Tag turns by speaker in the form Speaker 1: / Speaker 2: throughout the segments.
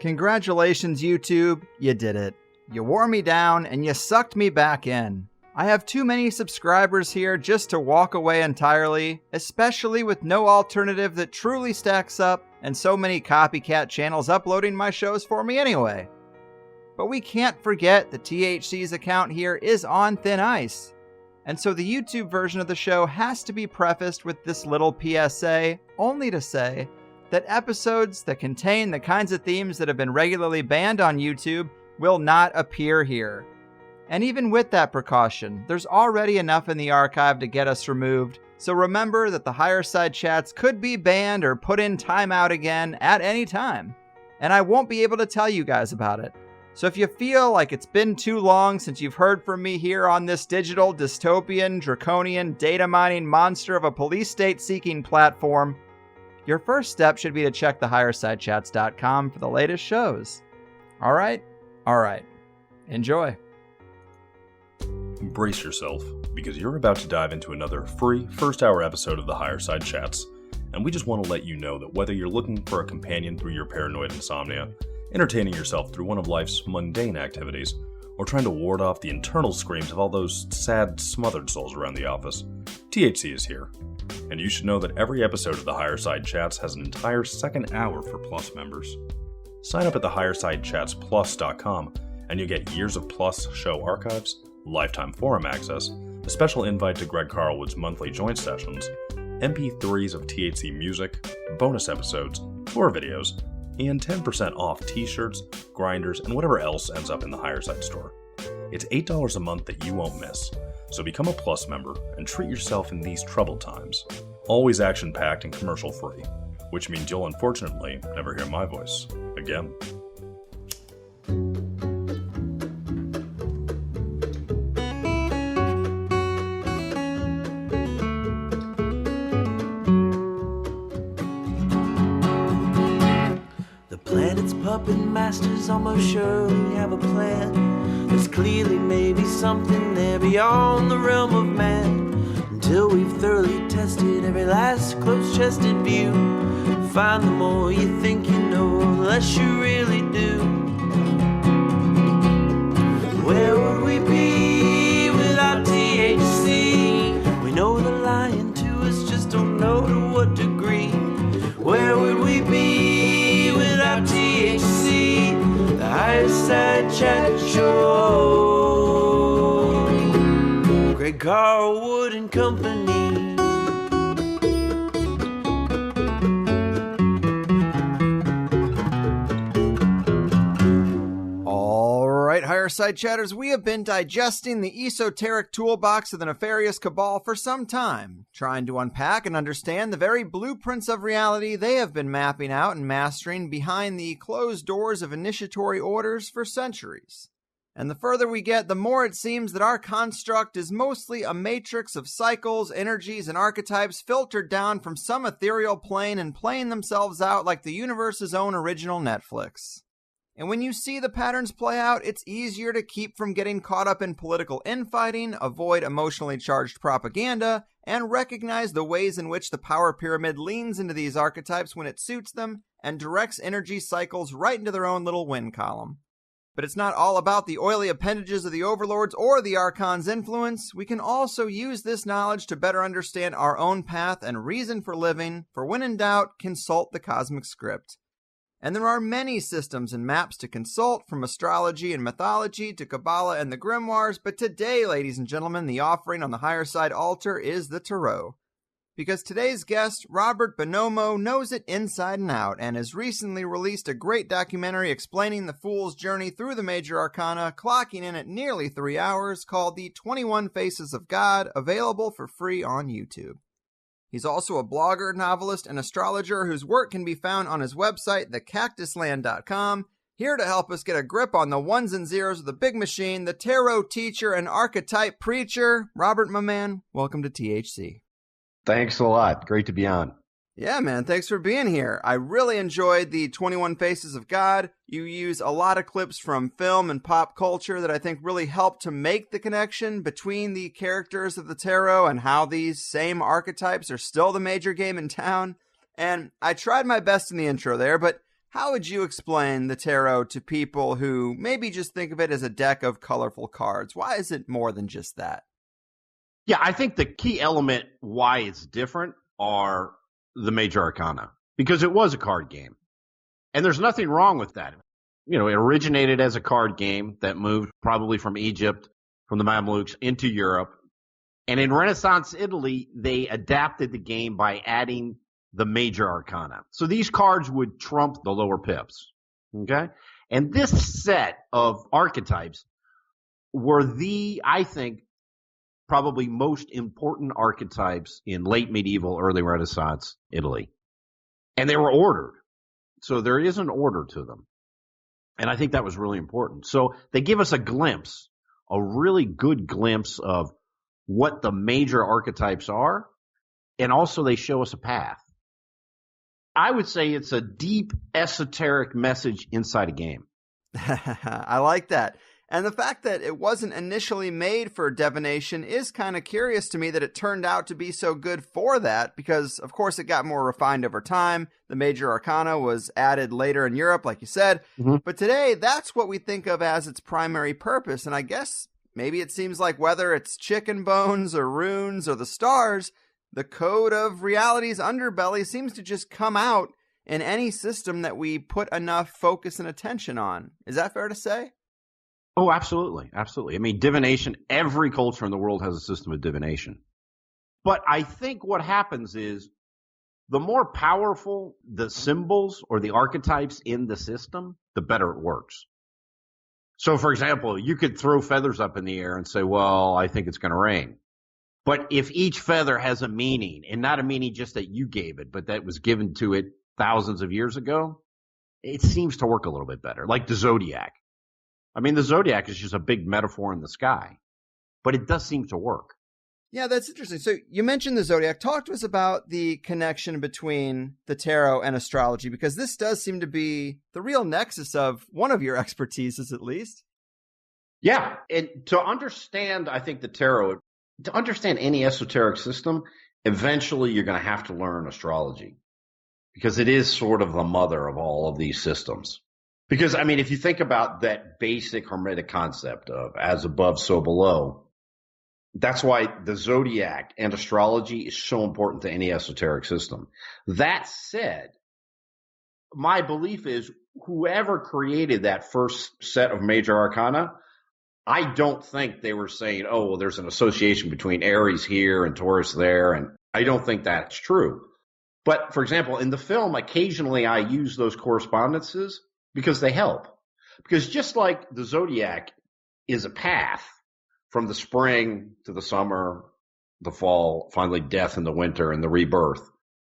Speaker 1: Congratulations, YouTube. You did it. You wore me down and you sucked me back in. I have too many subscribers here just to walk away entirely, especially with no alternative that truly stacks up and so many copycat channels uploading my shows for me anyway. But we can't forget that THC's account here is on thin ice. And so the YouTube version of the show has to be prefaced with this little PSA, only to say that episodes that contain the kinds of themes that have been regularly banned on YouTube will not appear here. And even with that precaution, there's already enough in the archive to get us removed, so remember that the higher side chats could be banned or put in timeout again at any time. And I won't be able to tell you guys about it. So if you feel like it's been too long since you've heard from me here on this digital, dystopian, draconian, data mining monster of a police state seeking platform, your first step should be to check the highersidechats.com for the latest shows. All right? Enjoy.
Speaker 2: Brace yourself, because you're about to dive into another free first-hour episode of the Higher Side Chats, and we just want to let you know that whether you're looking for a companion through your paranoid insomnia, entertaining yourself through one of life's mundane activities, or trying to ward off the internal screams of all those sad, smothered souls around the office, THC is here. And you should know that every episode of the Higher Side Chats has an entire second hour for Plus members. Sign up at thehighersidechatsplus.com and you'll get years of Plus show archives, lifetime forum access, a special invite to Greg Carlwood's monthly joint sessions, MP3s of THC music, bonus episodes, tour videos, and 10% off t-shirts, grinders, and whatever else ends up in the Higher Side store. It's $8 a month that you won't miss, so become a Plus member and treat yourself in these troubled times. Always action-packed and commercial-free, which means you'll unfortunately never hear my voice again.
Speaker 3: Puppet masters almost surely have a plan. There's clearly maybe something there beyond the realm of man. Until we've thoroughly tested every last close-chested view, find the more you think you know, the less you really do. Where would we be without THC? We know they're lying to us, just don't know to what degree. Where would we be without THC? The Higher Side Chat Show. Greg Carlwood and Company.
Speaker 1: Higher Side Chatters, we have been digesting the esoteric toolbox of the nefarious cabal for some time, trying to unpack and understand the very blueprints of reality they have been mapping out and mastering behind the closed doors of initiatory orders for centuries. And the further we get, the more it seems that our construct is mostly a matrix of cycles, energies, and archetypes filtered down from some ethereal plane and playing themselves out like the universe's own original Netflix. And when you see the patterns play out, it's easier to keep from getting caught up in political infighting, avoid emotionally charged propaganda, and recognize the ways in which the power pyramid leans into these archetypes when it suits them and directs energy cycles right into their own little win column. But it's not all about the oily appendages of the overlords or the archon's influence. We can also use this knowledge to better understand our own path and reason for living, for when in doubt, consult the cosmic script. And there are many systems and maps to consult, from astrology and mythology to Kabbalah and the Grimoires, but today, ladies and gentlemen, the offering on the Higher Side altar is the Tarot. Because today's guest, Robert Bonomo, knows it inside and out, and has recently released a great documentary explaining the Fool's journey through the major arcana, clocking in at nearly 3 hours, called The 21 Faces of God, available for free on YouTube. He's also a blogger, novelist, and astrologer whose work can be found on his website, thecactusland.com. Here to help us get a grip on the ones and zeros of the big machine, the tarot teacher and archetype preacher, Robert, my man, welcome to THC.
Speaker 4: Thanks a lot. Great to be on.
Speaker 1: Yeah, man, thanks for being here. I really enjoyed the 21 Faces of God. You use a lot of clips from film and pop culture that I think really help to make the connection between the characters of the tarot and how these same archetypes are still the major game in town. And I tried my best in the intro there, but how would you explain the tarot to people who maybe just think of it as a deck of colorful cards? Why is it more than just that?
Speaker 4: Yeah, I think the key element why it's different are the major arcana, because it was a card game. And there's nothing wrong with that. It originated as a card game that moved probably from Egypt, from the Mamluks into Europe. And in Renaissance Italy, they adapted the game by adding the major arcana. So these cards would trump the lower pips. Okay? And this set of archetypes were I think, probably most important archetypes in late medieval, early Renaissance Italy. And they were ordered. So there is an order to them. And I think that was really important. So they give us a glimpse, a really good glimpse of what the major archetypes are. And also they show us a path. I would say it's a deep esoteric message inside a game.
Speaker 1: I like that. And the fact that it wasn't initially made for divination is kind of curious to me that it turned out to be so good for that, because of course it got more refined over time. The major arcana was added later in Europe, like you said. Mm-hmm. But today, that's what we think of as its primary purpose. And I guess maybe it seems like whether it's chicken bones or runes or the stars, the code of reality's underbelly seems to just come out in any system that we put enough focus and attention on. Is that fair to say?
Speaker 4: Oh, absolutely. Absolutely. I mean, divination, every culture in the world has a system of divination. But I think what happens is the more powerful the symbols or the archetypes in the system, the better it works. So, for example, you could throw feathers up in the air and say, well, I think it's going to rain. But if each feather has a meaning, and not a meaning just that you gave it, but that was given to it thousands of years ago, it seems to work a little bit better, like the zodiac. I mean, the zodiac is just a big metaphor in the sky, but it does seem to work.
Speaker 1: Yeah, that's interesting. So you mentioned the zodiac. Talk to us about the connection between the tarot and astrology, because this does seem to be the real nexus of one of your expertises, at least.
Speaker 4: Yeah, and to understand, I think, the tarot, to understand any esoteric system, eventually you're going to have to learn astrology, because it is sort of the mother of all of these systems. Because, I mean, if you think about that basic Hermetic concept of as above, so below, that's why the zodiac and astrology is so important to any esoteric system. That said, my belief is whoever created that first set of major arcana, I don't think they were saying, oh, well, there's an association between Aries here and Taurus there. And I don't think that's true. But, for example, in the film, occasionally I use those correspondences because they help. Because just like the zodiac is a path from the spring to the summer, the fall, finally death in the winter and the rebirth,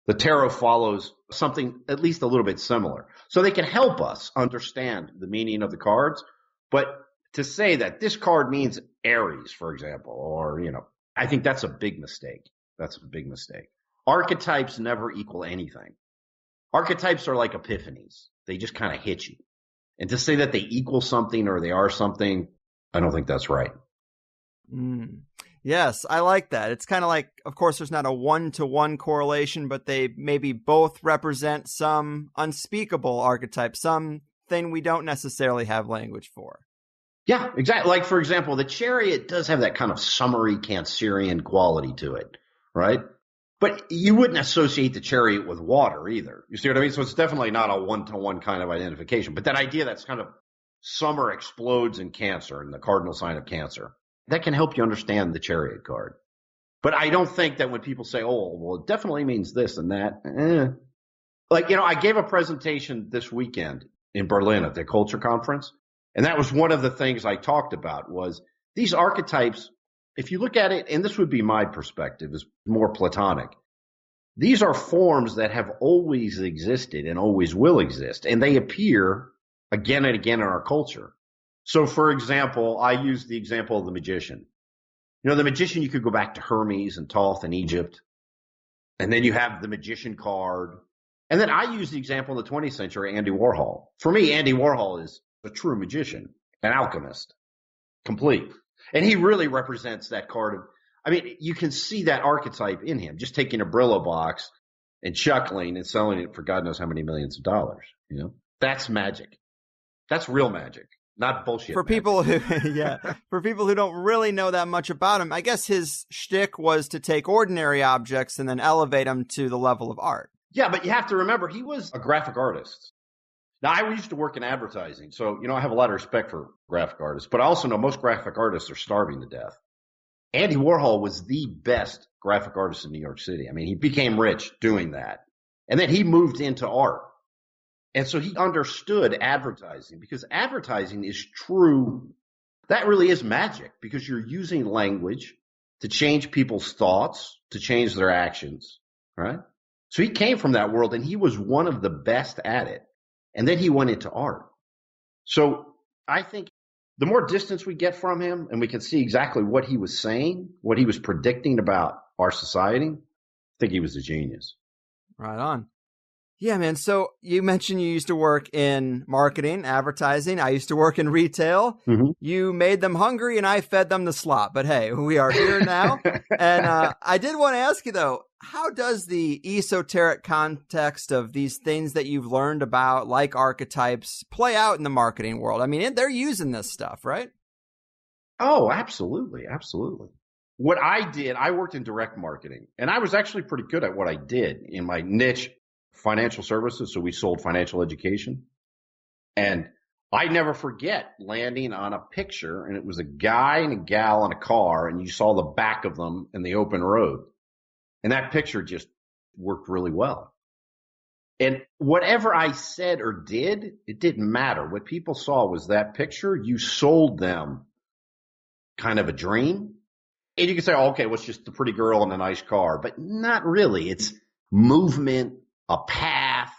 Speaker 4: the tarot follows something at least a little bit similar. So they can help us understand the meaning of the cards. But to say that this card means Aries, for example, or, I think that's a big mistake. That's a big mistake. Archetypes never equal anything. Archetypes are like epiphanies. They just kind of hit you. And to say that they equal something or they are something, I don't think that's right.
Speaker 1: Yes, I like that. It's kind of like, of course, there's not a one-to-one correlation, but they maybe both represent some unspeakable archetype, something we don't necessarily have language for.
Speaker 4: Yeah, exactly. Like, for example, the chariot does have that kind of summery Cancerian quality to it, right? But you wouldn't associate the chariot with water either. You see what I mean? So it's definitely not a one-to-one kind of identification. But that idea that's kind of summer explodes in Cancer, in the cardinal sign of Cancer, that can help you understand the chariot card. But I don't think that when people say, oh, well, it definitely means this and that. Like, I gave a presentation this weekend in Berlin at the Culture Conference. And that was one of the things I talked about was these archetypes. If you look at it, and this would be my perspective, is more Platonic. These are forms that have always existed and always will exist, and they appear again and again in our culture. So, for example, I use the example of the magician. The magician, you could go back to Hermes and Thoth in Egypt, and then you have the magician card. And then I use the example in the 20th century, Andy Warhol. For me, Andy Warhol is a true magician, an alchemist, complete. And he really represents that card. You can see that archetype in him, just taking a Brillo box and chuckling and selling it for God knows how many millions of dollars, That's magic. That's real magic, not bullshit.
Speaker 1: For
Speaker 4: magic.
Speaker 1: people who, yeah, for people who don't really know that much about him, I guess his shtick was to take ordinary objects and then elevate them to the level of art.
Speaker 4: Yeah, but you have to remember, he was a graphic artist. Now, I used to work in advertising, so, I have a lot of respect for graphic artists, but I also know most graphic artists are starving to death. Andy Warhol was the best graphic artist in New York City. I mean, he became rich doing that. And then he moved into art. And so he understood advertising, because advertising is true. That really is magic, because you're using language to change people's thoughts, to change their actions, right? So he came from that world, and he was one of the best at it. And then he went into art. So I think the more distance we get from him and we can see exactly what he was saying, what he was predicting about our society, I think he was a genius.
Speaker 1: Right on. Yeah, man. So you mentioned you used to work in marketing, advertising. I used to work in retail.
Speaker 4: Mm-hmm.
Speaker 1: You made them hungry and I fed them the slop. But hey, we are here now. And I did want to ask you, though, how does the esoteric context of these things that you've learned about, like archetypes, play out in the marketing world? I mean, they're using this stuff, right?
Speaker 4: Oh, absolutely. Absolutely. What I did, I worked in direct marketing, and I was actually pretty good at what I did in my niche, financial services. So we sold financial education. And I never forget landing on a picture, and it was a guy and a gal in a car, and you saw the back of them in the open road. And that picture just worked really well. And whatever I said or did, it didn't matter. What people saw was that picture. You sold them kind of a dream. And you can say, oh, okay, well, it's just the pretty girl in a nice car. But not really. It's movement, a path,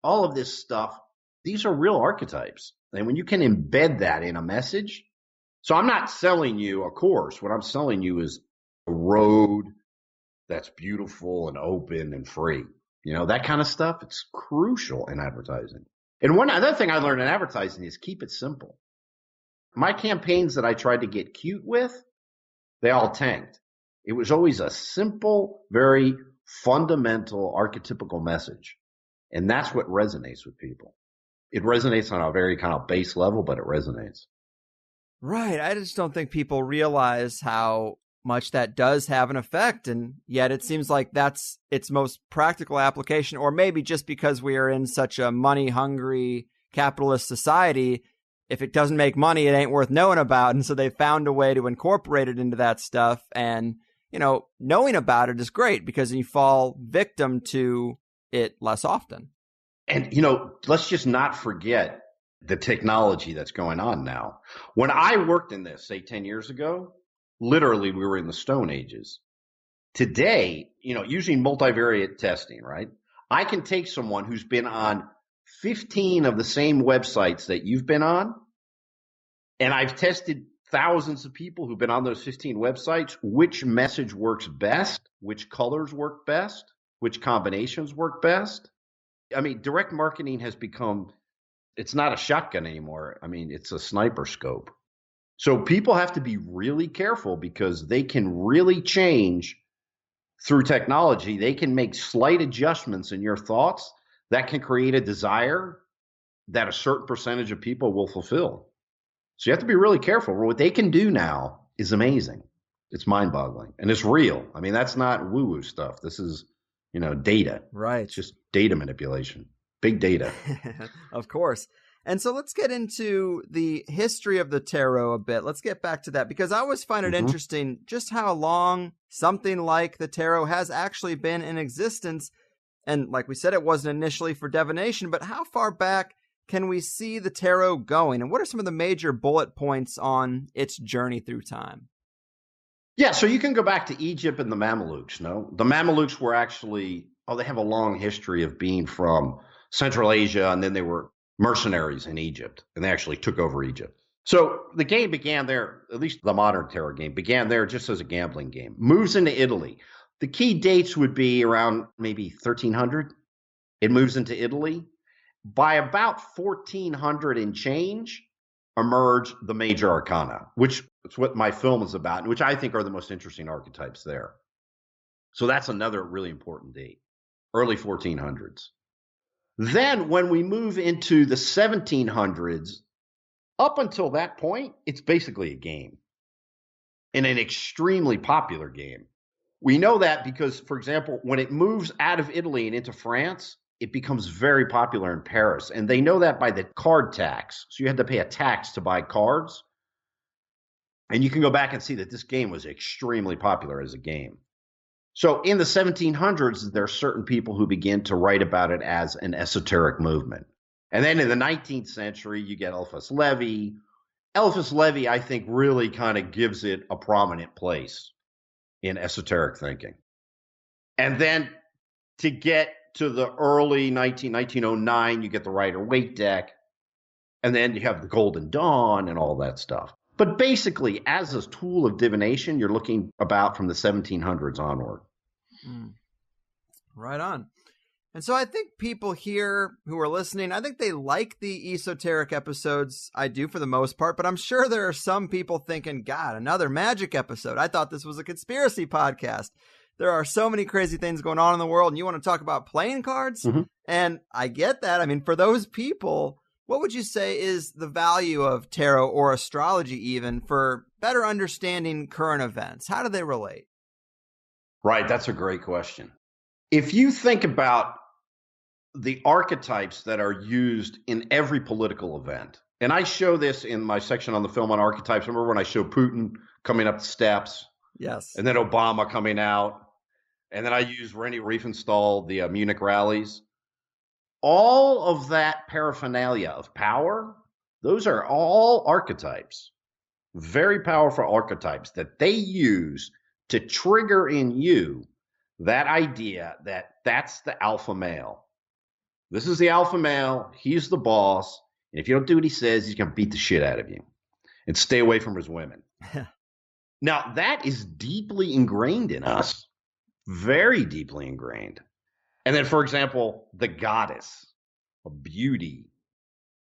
Speaker 4: all of this stuff. These are real archetypes. And when you can embed that in a message. So I'm not selling you a course. What I'm selling you is a road that's beautiful and open and free. That kind of stuff. It's crucial in advertising. And one other thing I learned in advertising is keep it simple. My campaigns that I tried to get cute with, they all tanked. It was always a simple, very fundamental, archetypical message. And that's what resonates with people. It resonates on a very kind of base level, but it resonates.
Speaker 1: Right. I just don't think people realize how much that does have an effect. And yet it seems like that's its most practical application, or maybe just because we are in such a money-hungry capitalist society, if it doesn't make money, it ain't worth knowing about. And so they found a way to incorporate it into that stuff. And, knowing about it is great because you fall victim to it less often.
Speaker 4: And, let's just not forget the technology that's going on now. When I worked in this, say 10 years ago, literally we were in the Stone Ages. Today, using multivariate testing, right? I can take someone who's been on 15 of the same websites that you've been on, and I've tested thousands of people who've been on those 15 websites, which message works best, which colors work best, which combinations work best. I mean, direct marketing has become, it's not a shotgun anymore. I mean, it's a sniper scope. So people have to be really careful because they can really change through technology. They can make slight adjustments in your thoughts that can create a desire that a certain percentage of people will fulfill. So you have to be really careful. What they can do now is amazing. It's mind-boggling, and it's real. I mean, that's not woo-woo stuff. This is, data.
Speaker 1: Right.
Speaker 4: It's just data manipulation, big data.
Speaker 1: Of course. And so let's get into the history of the tarot a bit. Let's get back to that because I always find it interesting just how long something like the tarot has actually been in existence. And like we said, it wasn't initially for divination, but how far back can we see the tarot going? And what are some of the major bullet points on its journey through time?
Speaker 4: Yeah, so you can go back to Egypt and the Mamelukes, no? The Mamelukes were actually, they have a long history of being from Central Asia, and then they were mercenaries in Egypt, and they actually took over Egypt. So the game began there, at least the modern tarot game, began there just as a gambling game. Moves into Italy. The key dates would be around maybe 1300. It moves into Italy. By about 1400 and change, emerge the major arcana, which is what my film is about, and which I think are the most interesting archetypes there. So that's another really important date, early 1400s. Then when we move into the 1700s, up until that point, it's basically a game, and an extremely popular game. We know that because, for example, when it moves out of Italy and into France, it becomes very popular in Paris. And they know that by the card tax. So you had to pay a tax to buy cards. And you can go back and see that this game was extremely popular as a game. So in the 1700s, there are certain people who begin to write about it as an esoteric movement. And then in the 19th century, you get Eliphas Levi. Eliphas Levi, I think, really kind of gives it a prominent place in esoteric thinking. And then to get to the early 1909, you get the Rider-Waite deck. And then you have the Golden Dawn and all that stuff. But basically, as a tool of divination, you're looking about from the 1700s onward.
Speaker 1: Right on. And so I think people here who are listening, I think they like the esoteric episodes. I do for the most part, but I'm sure there are some people thinking, God, another magic episode. I thought this was a conspiracy podcast. There are so many crazy things going on in the world, and you want to talk about playing cards? Mm-hmm. And I get that. I mean, for those people, what would you say is the value of tarot or astrology even for better understanding current events? How do they relate?
Speaker 4: Right. That's a great question. If you think about the archetypes that are used in every political event, and I show this in my section on the film on archetypes. Remember when I show Putin coming up the steps?
Speaker 1: Yes.
Speaker 4: And then Obama coming out. And then I use Rennie Riefenstahl, the Munich rallies. All of that paraphernalia of power, those are all archetypes. Very powerful archetypes that they use to trigger in you that idea that that's the alpha male. This is the alpha male. He's the boss. And if you don't do what he says, he's going to beat the shit out of you and stay away from his women. Now, that is deeply ingrained in us, very deeply ingrained. And then, for example, the goddess of beauty.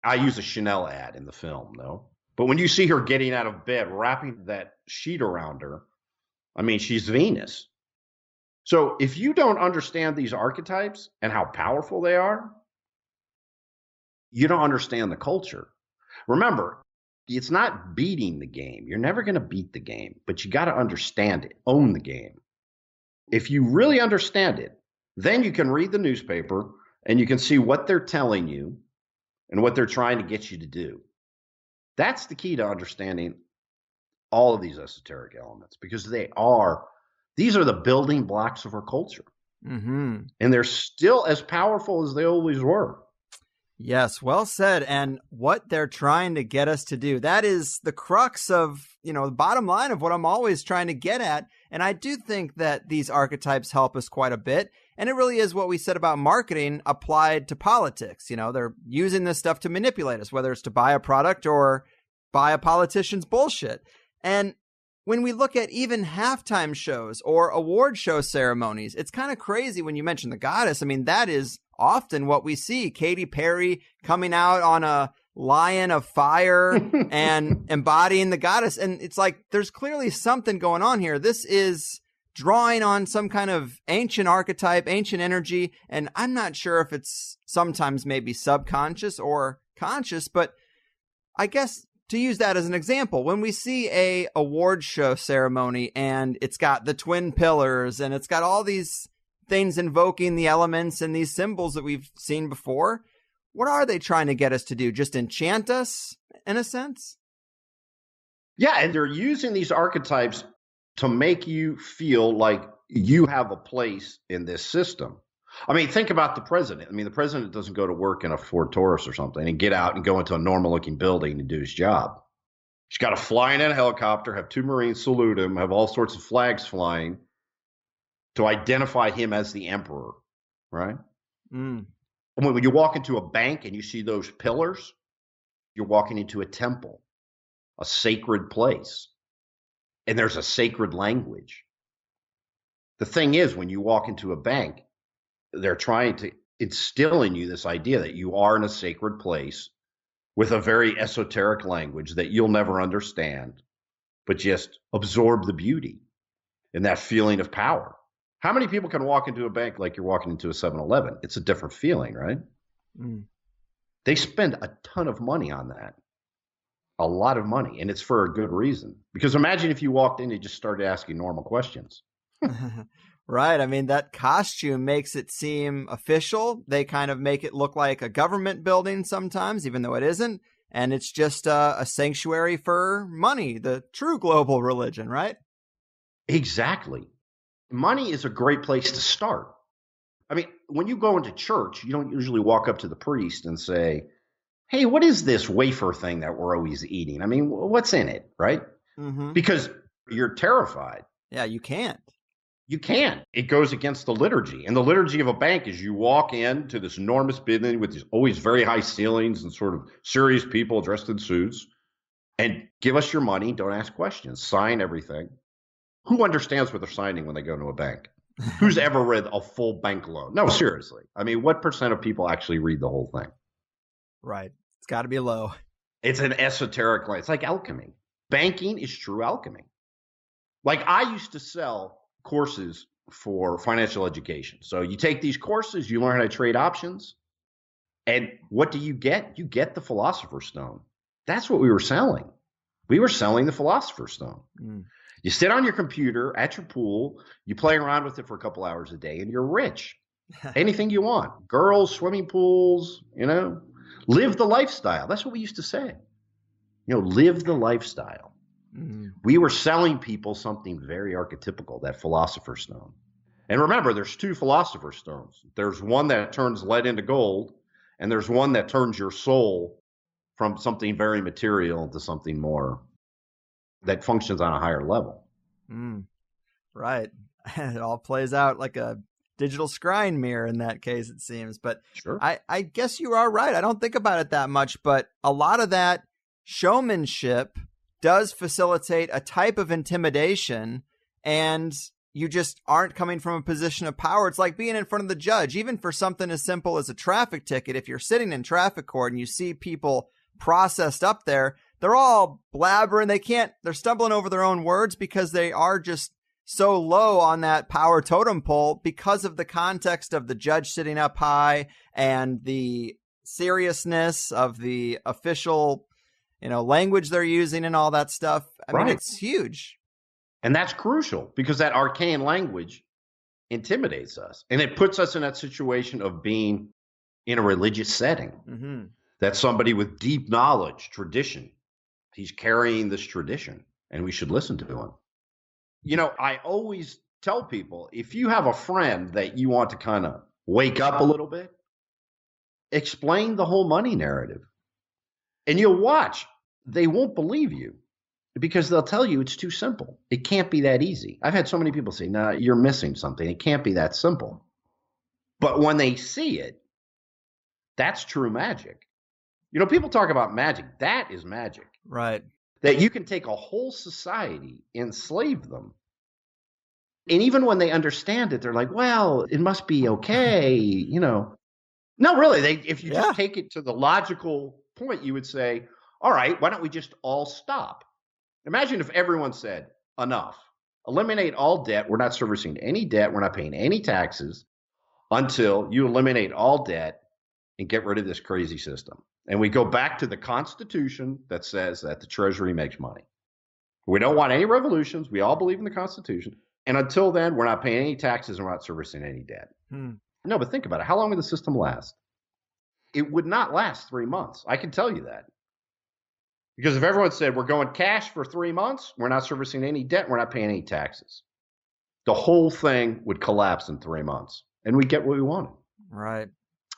Speaker 4: I use a Chanel ad in the film, though. But when you see her getting out of bed, wrapping that sheet around her, I mean, she's Venus. So if you don't understand these archetypes and how powerful they are, you don't understand the culture. Remember, it's not beating the game. You're never going to beat the game, but you got to understand it, own the game. If you really understand it, then you can read the newspaper and you can see what they're telling you and what they're trying to get you to do. That's the key to understanding all of these esoteric elements, because these are the building blocks of our culture. Mm-hmm. And they're still as powerful as they always were.
Speaker 1: Yes, well said. And what they're trying to get us to do, that is the crux of, the bottom line of what I'm always trying to get at. And I do think that these archetypes help us quite a bit. And it really is what we said about marketing applied to politics. They're using this stuff to manipulate us, whether it's to buy a product or buy a politician's bullshit. And when we look at even halftime shows or award show ceremonies, it's kind of crazy when you mention the goddess. I mean, that is often what we see. Katy Perry coming out on a lion of fire and embodying the goddess. And it's like, there's clearly something going on here. This is drawing on some kind of ancient archetype, ancient energy. And I'm not sure if it's sometimes maybe subconscious or conscious, but I guess to use that as an example, when we see a award show ceremony and it's got the twin pillars and it's got all these things invoking the elements and these symbols that we've seen before, what are they trying to get us to do? Just enchant us in a sense?
Speaker 4: Yeah, and they're using these archetypes to make you feel like you have a place in this system. I mean, think about the president. I mean, the president doesn't go to work in a Ford Taurus or something and get out and go into a normal-looking building and do his job. He's got to fly in a helicopter, have two Marines salute him, have all sorts of flags flying to identify him as the emperor, right? Mm. And when you walk into a bank and you see those pillars, you're walking into a temple, a sacred place, and there's a sacred language. The thing is, when you walk into a bank, they're trying to instill in you this idea that you are in a sacred place with a very esoteric language that you'll never understand, but just absorb the beauty and that feeling of power. How many people can walk into a bank like you're walking into a 7-Eleven? It's a different feeling, right?
Speaker 1: Mm.
Speaker 4: They spend a ton of money on that. A lot of money. And it's for a good reason. Because imagine if you walked in and just started asking normal questions.
Speaker 1: Right. I mean, that costume makes it seem official. They kind of make it look like a government building sometimes, even though it isn't. And it's just a sanctuary for money, the true global religion, right?
Speaker 4: Exactly. Money is a great place to start. I mean, when you go into church, you don't usually walk up to the priest and say, hey, what is this wafer thing that we're always eating? I mean, what's in it, right?
Speaker 1: Mm-hmm.
Speaker 4: Because you're terrified.
Speaker 1: Yeah, you can't.
Speaker 4: You can't. It goes against the liturgy. And the liturgy of a bank is you walk into this enormous building with these always very high ceilings and sort of serious people dressed in suits and give us your money. Don't ask questions. Sign everything. Who understands what they're signing when they go to a bank? Who's ever read a full bank loan? No, seriously. I mean, what percent of people actually read the whole thing?
Speaker 1: Right. It's got to be low.
Speaker 4: It's an esoteric line. It's like alchemy. Banking is true alchemy. Like I used to sell courses for financial education. So you take these courses, you learn how to trade options. And what do you get? You get the Philosopher's Stone. That's what we were selling. We were selling the Philosopher's Stone. Mm. You sit on your computer at your pool, you play around with it for a couple hours a day, and you're rich. Anything you want. Girls, swimming pools, live the lifestyle. That's what we used to say. Live the lifestyle. Mm-hmm. We were selling people something very archetypical, that Philosopher's Stone. And remember, there's two Philosopher's Stones. There's one that turns lead into gold, and there's one that turns your soul from something very material into something more that functions on a higher level.
Speaker 1: Right. It all plays out like a digital scrying mirror in that case, it seems. But
Speaker 4: sure.
Speaker 1: I guess you are right. I don't think about it that much, but a lot of that showmanship does facilitate a type of intimidation, and you just aren't coming from a position of power. It's like being in front of the judge, even for something as simple as a traffic ticket. If you're sitting in traffic court and you see people processed up there, they're all blabbering. They're stumbling over their own words because they are just so low on that power totem pole because of the context of the judge sitting up high and the seriousness of the official language they're using and all that stuff. I mean, it's huge.
Speaker 4: And that's crucial because that arcane language intimidates us. And it puts us in that situation of being in a religious setting. Mm-hmm. That's somebody with deep knowledge, tradition. He's carrying this tradition, and we should listen to him. I always tell people, if you have a friend that you want to kind of wake up a little bit, explain the whole money narrative. And you'll watch, they won't believe you because they'll tell you it's too simple. It can't be that easy. I've had so many people say, no, you're missing something. It can't be that simple. But when they see it, that's true magic. People talk about magic. That is magic.
Speaker 1: Right.
Speaker 4: That you can take a whole society, enslave them. And even when they understand it, they're like, well, it must be okay, No, really, if you just take it to the logical point, you would say, all right, why don't we just all stop? Imagine if everyone said, enough. Eliminate all debt. We're not servicing any debt. We're not paying any taxes until you eliminate all debt and get rid of this crazy system. And we go back to the Constitution that says that the Treasury makes money. We don't want any revolutions. We all believe in the Constitution. And until then, we're not paying any taxes and we're not servicing any debt. No, but think about it. How long would the system last? It would not last 3 months. I can tell you that. Because if everyone said, we're going cash for 3 months, we're not servicing any debt, we're not paying any taxes, the whole thing would collapse in 3 months. And we get what we wanted.
Speaker 1: Right.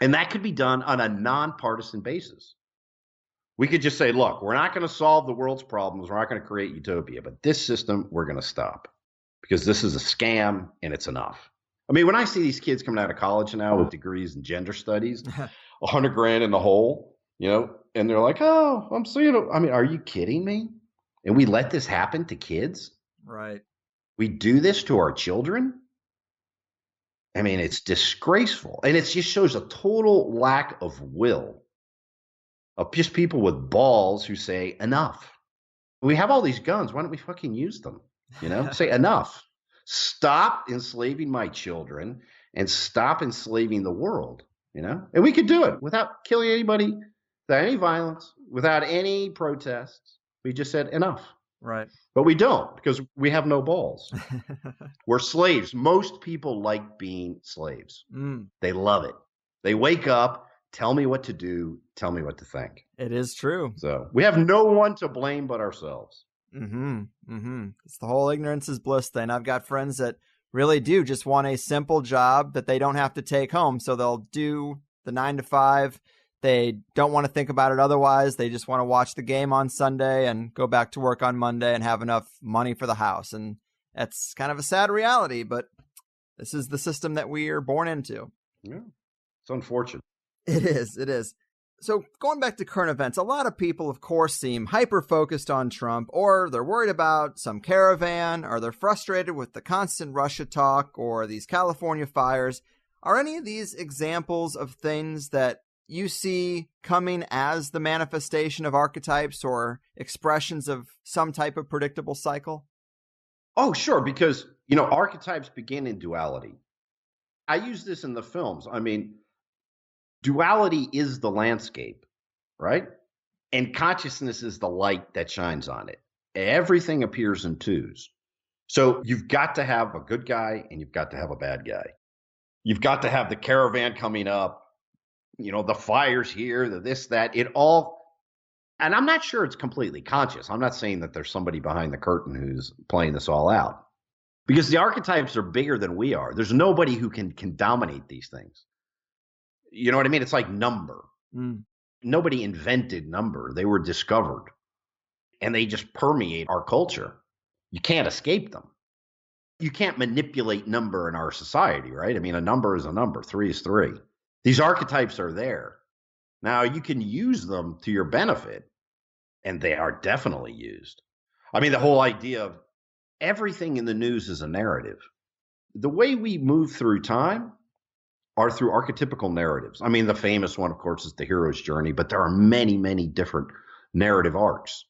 Speaker 4: And that could be done on a nonpartisan basis. We could just say, look, we're not going to solve the world's problems. We're not going to create utopia. But this system, we're going to stop. Because this is a scam and it's enough. I mean, when I see these kids coming out of college now with degrees in gender studies, $100,000 in the hole, and they're like, oh, I'm seeing it. I mean, are you kidding me? And we let this happen to kids?
Speaker 1: Right.
Speaker 4: We do this to our children? I mean, it's disgraceful. And it just shows a total lack of will of just people with balls who say, enough. We have all these guns. Why don't we fucking use them? Say enough. Stop enslaving my children and stop enslaving the world. And we could do it without killing anybody, without any violence, without any protests. We just said enough.
Speaker 1: Right.
Speaker 4: But we don't, because we have no balls. We're slaves. Most people like being slaves. They love it. They wake up, tell me what to do, tell me what to think.
Speaker 1: It is true.
Speaker 4: So we have no one to blame but ourselves.
Speaker 1: It's the whole ignorance is bliss thing. I've got friends that really do just want a simple job that they don't have to take home. So they'll do the 9 to 5. They don't want to think about it otherwise. They just want to watch the game on Sunday and go back to work on Monday and have enough money for the house. And that's kind of a sad reality, but this is the system that we are born into.
Speaker 4: Yeah, it's unfortunate.
Speaker 1: It is. So going back to current events, a lot of people, of course, seem hyper-focused on Trump, or they're worried about some caravan, or they're frustrated with the constant Russia talk, or these California fires. Are any of these examples of things that you see coming as the manifestation of archetypes or expressions of some type of predictable cycle?
Speaker 4: Oh, sure, because, archetypes begin in duality. I use this in the films. I mean, duality is the landscape, right? And consciousness is the light that shines on it. Everything appears in twos. So you've got to have a good guy and you've got to have a bad guy. You've got to have the caravan coming up, the fires here, the this, that, it all. And I'm not sure it's completely conscious. I'm not saying that there's somebody behind the curtain who's playing this all out, because the archetypes are bigger than we are. There's nobody who can dominate these things. You know what I mean? It's like number. Nobody invented number. They were discovered. And they just permeate our culture. You can't escape them. You can't manipulate number in our society, right? I mean, a number is a number. 3 is 3. These archetypes are there. Now, you can use them to your benefit, and they are definitely used. I mean, the whole idea of everything in the news is a narrative. The way we move through time are through archetypical narratives. I mean, the famous one, of course, is the hero's journey, but there are many, many different narrative arcs.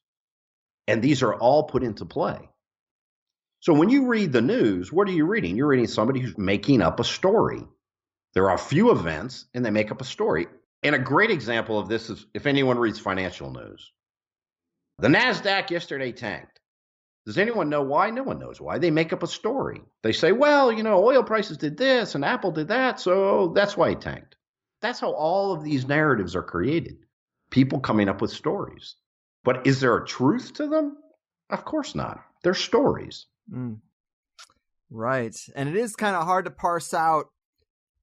Speaker 4: And these are all put into play. So when you read the news, what are you reading? You're reading somebody who's making up a story. There are a few events, and they make up a story. And a great example of this is if anyone reads financial news. The NASDAQ yesterday tanked. Does anyone know why? No one knows why. They make up a story. They say, well, oil prices did this and Apple did that, so that's why it tanked. That's how all of these narratives are created. People coming up with stories. But is there a truth to them? Of course not. They're stories.
Speaker 1: Right. And it is kind of hard to parse out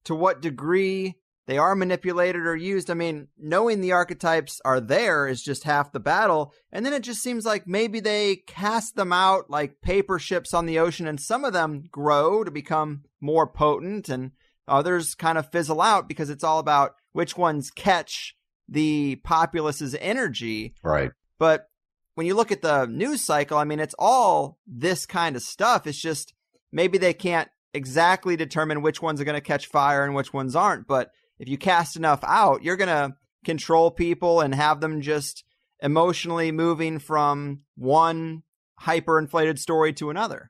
Speaker 1: to what degree they are manipulated or used. I mean, knowing the archetypes are there is just half the battle. And then it just seems like maybe they cast them out like paper ships on the ocean, and some of them grow to become more potent and others kind of fizzle out because it's all about which ones catch the populace's energy.
Speaker 4: Right.
Speaker 1: But when you look at the news cycle, I mean, it's all this kind of stuff. It's just maybe they can't exactly determine which ones are going to catch fire and which ones aren't. But if you cast enough out, you're going to control people and have them just emotionally moving from one hyperinflated story to another.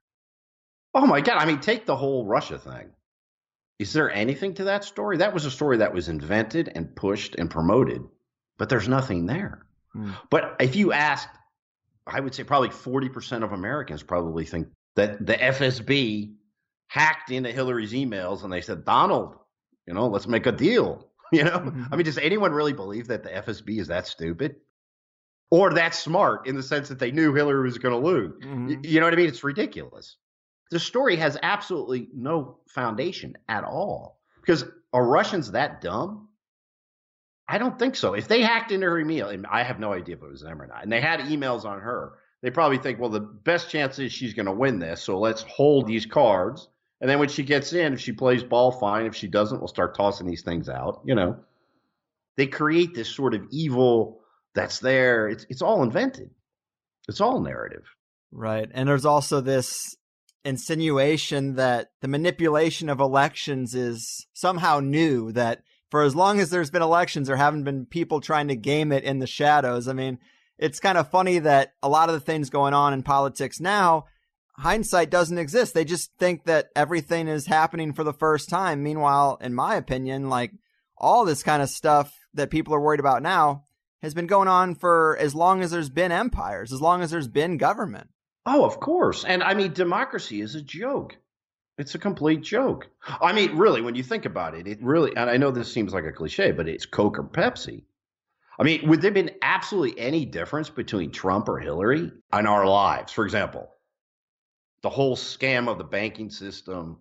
Speaker 4: Oh, my God. I mean, take the whole Russia thing. Is there anything to that story? That was a story that was invented and pushed and promoted, but there's nothing there. But if you asked, I would say probably 40% of Americans probably think that the FSB hacked into Hillary's emails and they said, Donald, let's make a deal. I mean, does anyone really believe that the FSB is that stupid or that smart in the sense that they knew Hillary was going to lose? You know what I mean? It's ridiculous. The story has absolutely no foundation at all, because are Russians that dumb? I don't think so. If they hacked into her email, and I have no idea if it was them or not, and they had emails on her, they probably think, well, the best chance is she's going to win this, so let's hold these cards. And then when she gets in, if she plays ball, fine. If she doesn't, we'll start tossing these things out. They create this sort of evil that's there. It's all invented. It's all narrative.
Speaker 1: Right. And there's also this insinuation that the manipulation of elections is somehow new, that for as long as there's been elections, there haven't been people trying to game it in the shadows. I mean, it's kind of funny that a lot of the things going on in politics now, hindsight doesn't exist. They just think that everything is happening for the first time. Meanwhile, in my opinion, like all this kind of stuff that people are worried about now has been going on for as long as there's been empires, as long as there's been government.
Speaker 4: Oh, of course. And I mean, democracy is a joke. It's a complete joke. I mean, really, when you think about it, it really, and I know this seems like a cliche, but it's Coke or Pepsi. I mean, would there have been absolutely any difference between Trump or Hillary in our lives? For example, the whole scam of the banking system,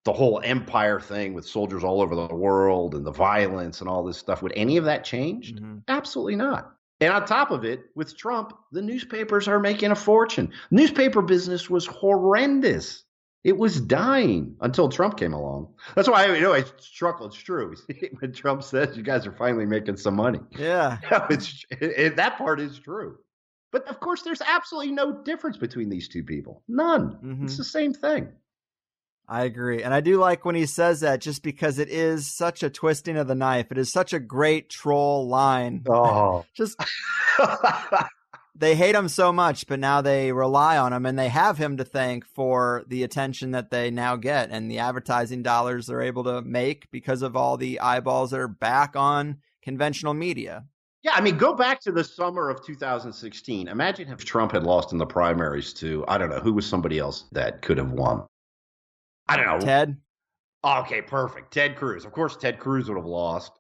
Speaker 4: the whole empire thing with soldiers all over the world and the violence and all this stuff. Would any of that change? Absolutely not. And on top of it, with Trump, the newspapers are making a fortune. Newspaper business was horrendous. It was dying until Trump came along. That's why I chuckle. It's true. When Trump says you guys are finally making some money.
Speaker 1: Yeah.
Speaker 4: That part is true. But of course, there's absolutely no difference between these two people. None. It's the same thing.
Speaker 1: I agree. And I do like when he says that, just because it is such a twisting of the knife. It is such a great troll line.
Speaker 4: Oh.
Speaker 1: Just they hate him so much, but now they rely on him, and they have him to thank for the attention that they now get and the advertising dollars they're able to make because of all the eyeballs that are back on conventional media.
Speaker 4: Yeah, I mean, go back to the summer of 2016. Imagine if Trump had lost in the primaries to, I don't know, who was somebody else that could have won? I don't know.
Speaker 1: Ted?
Speaker 4: Okay, perfect. Ted Cruz. Of course, Ted Cruz would have lost.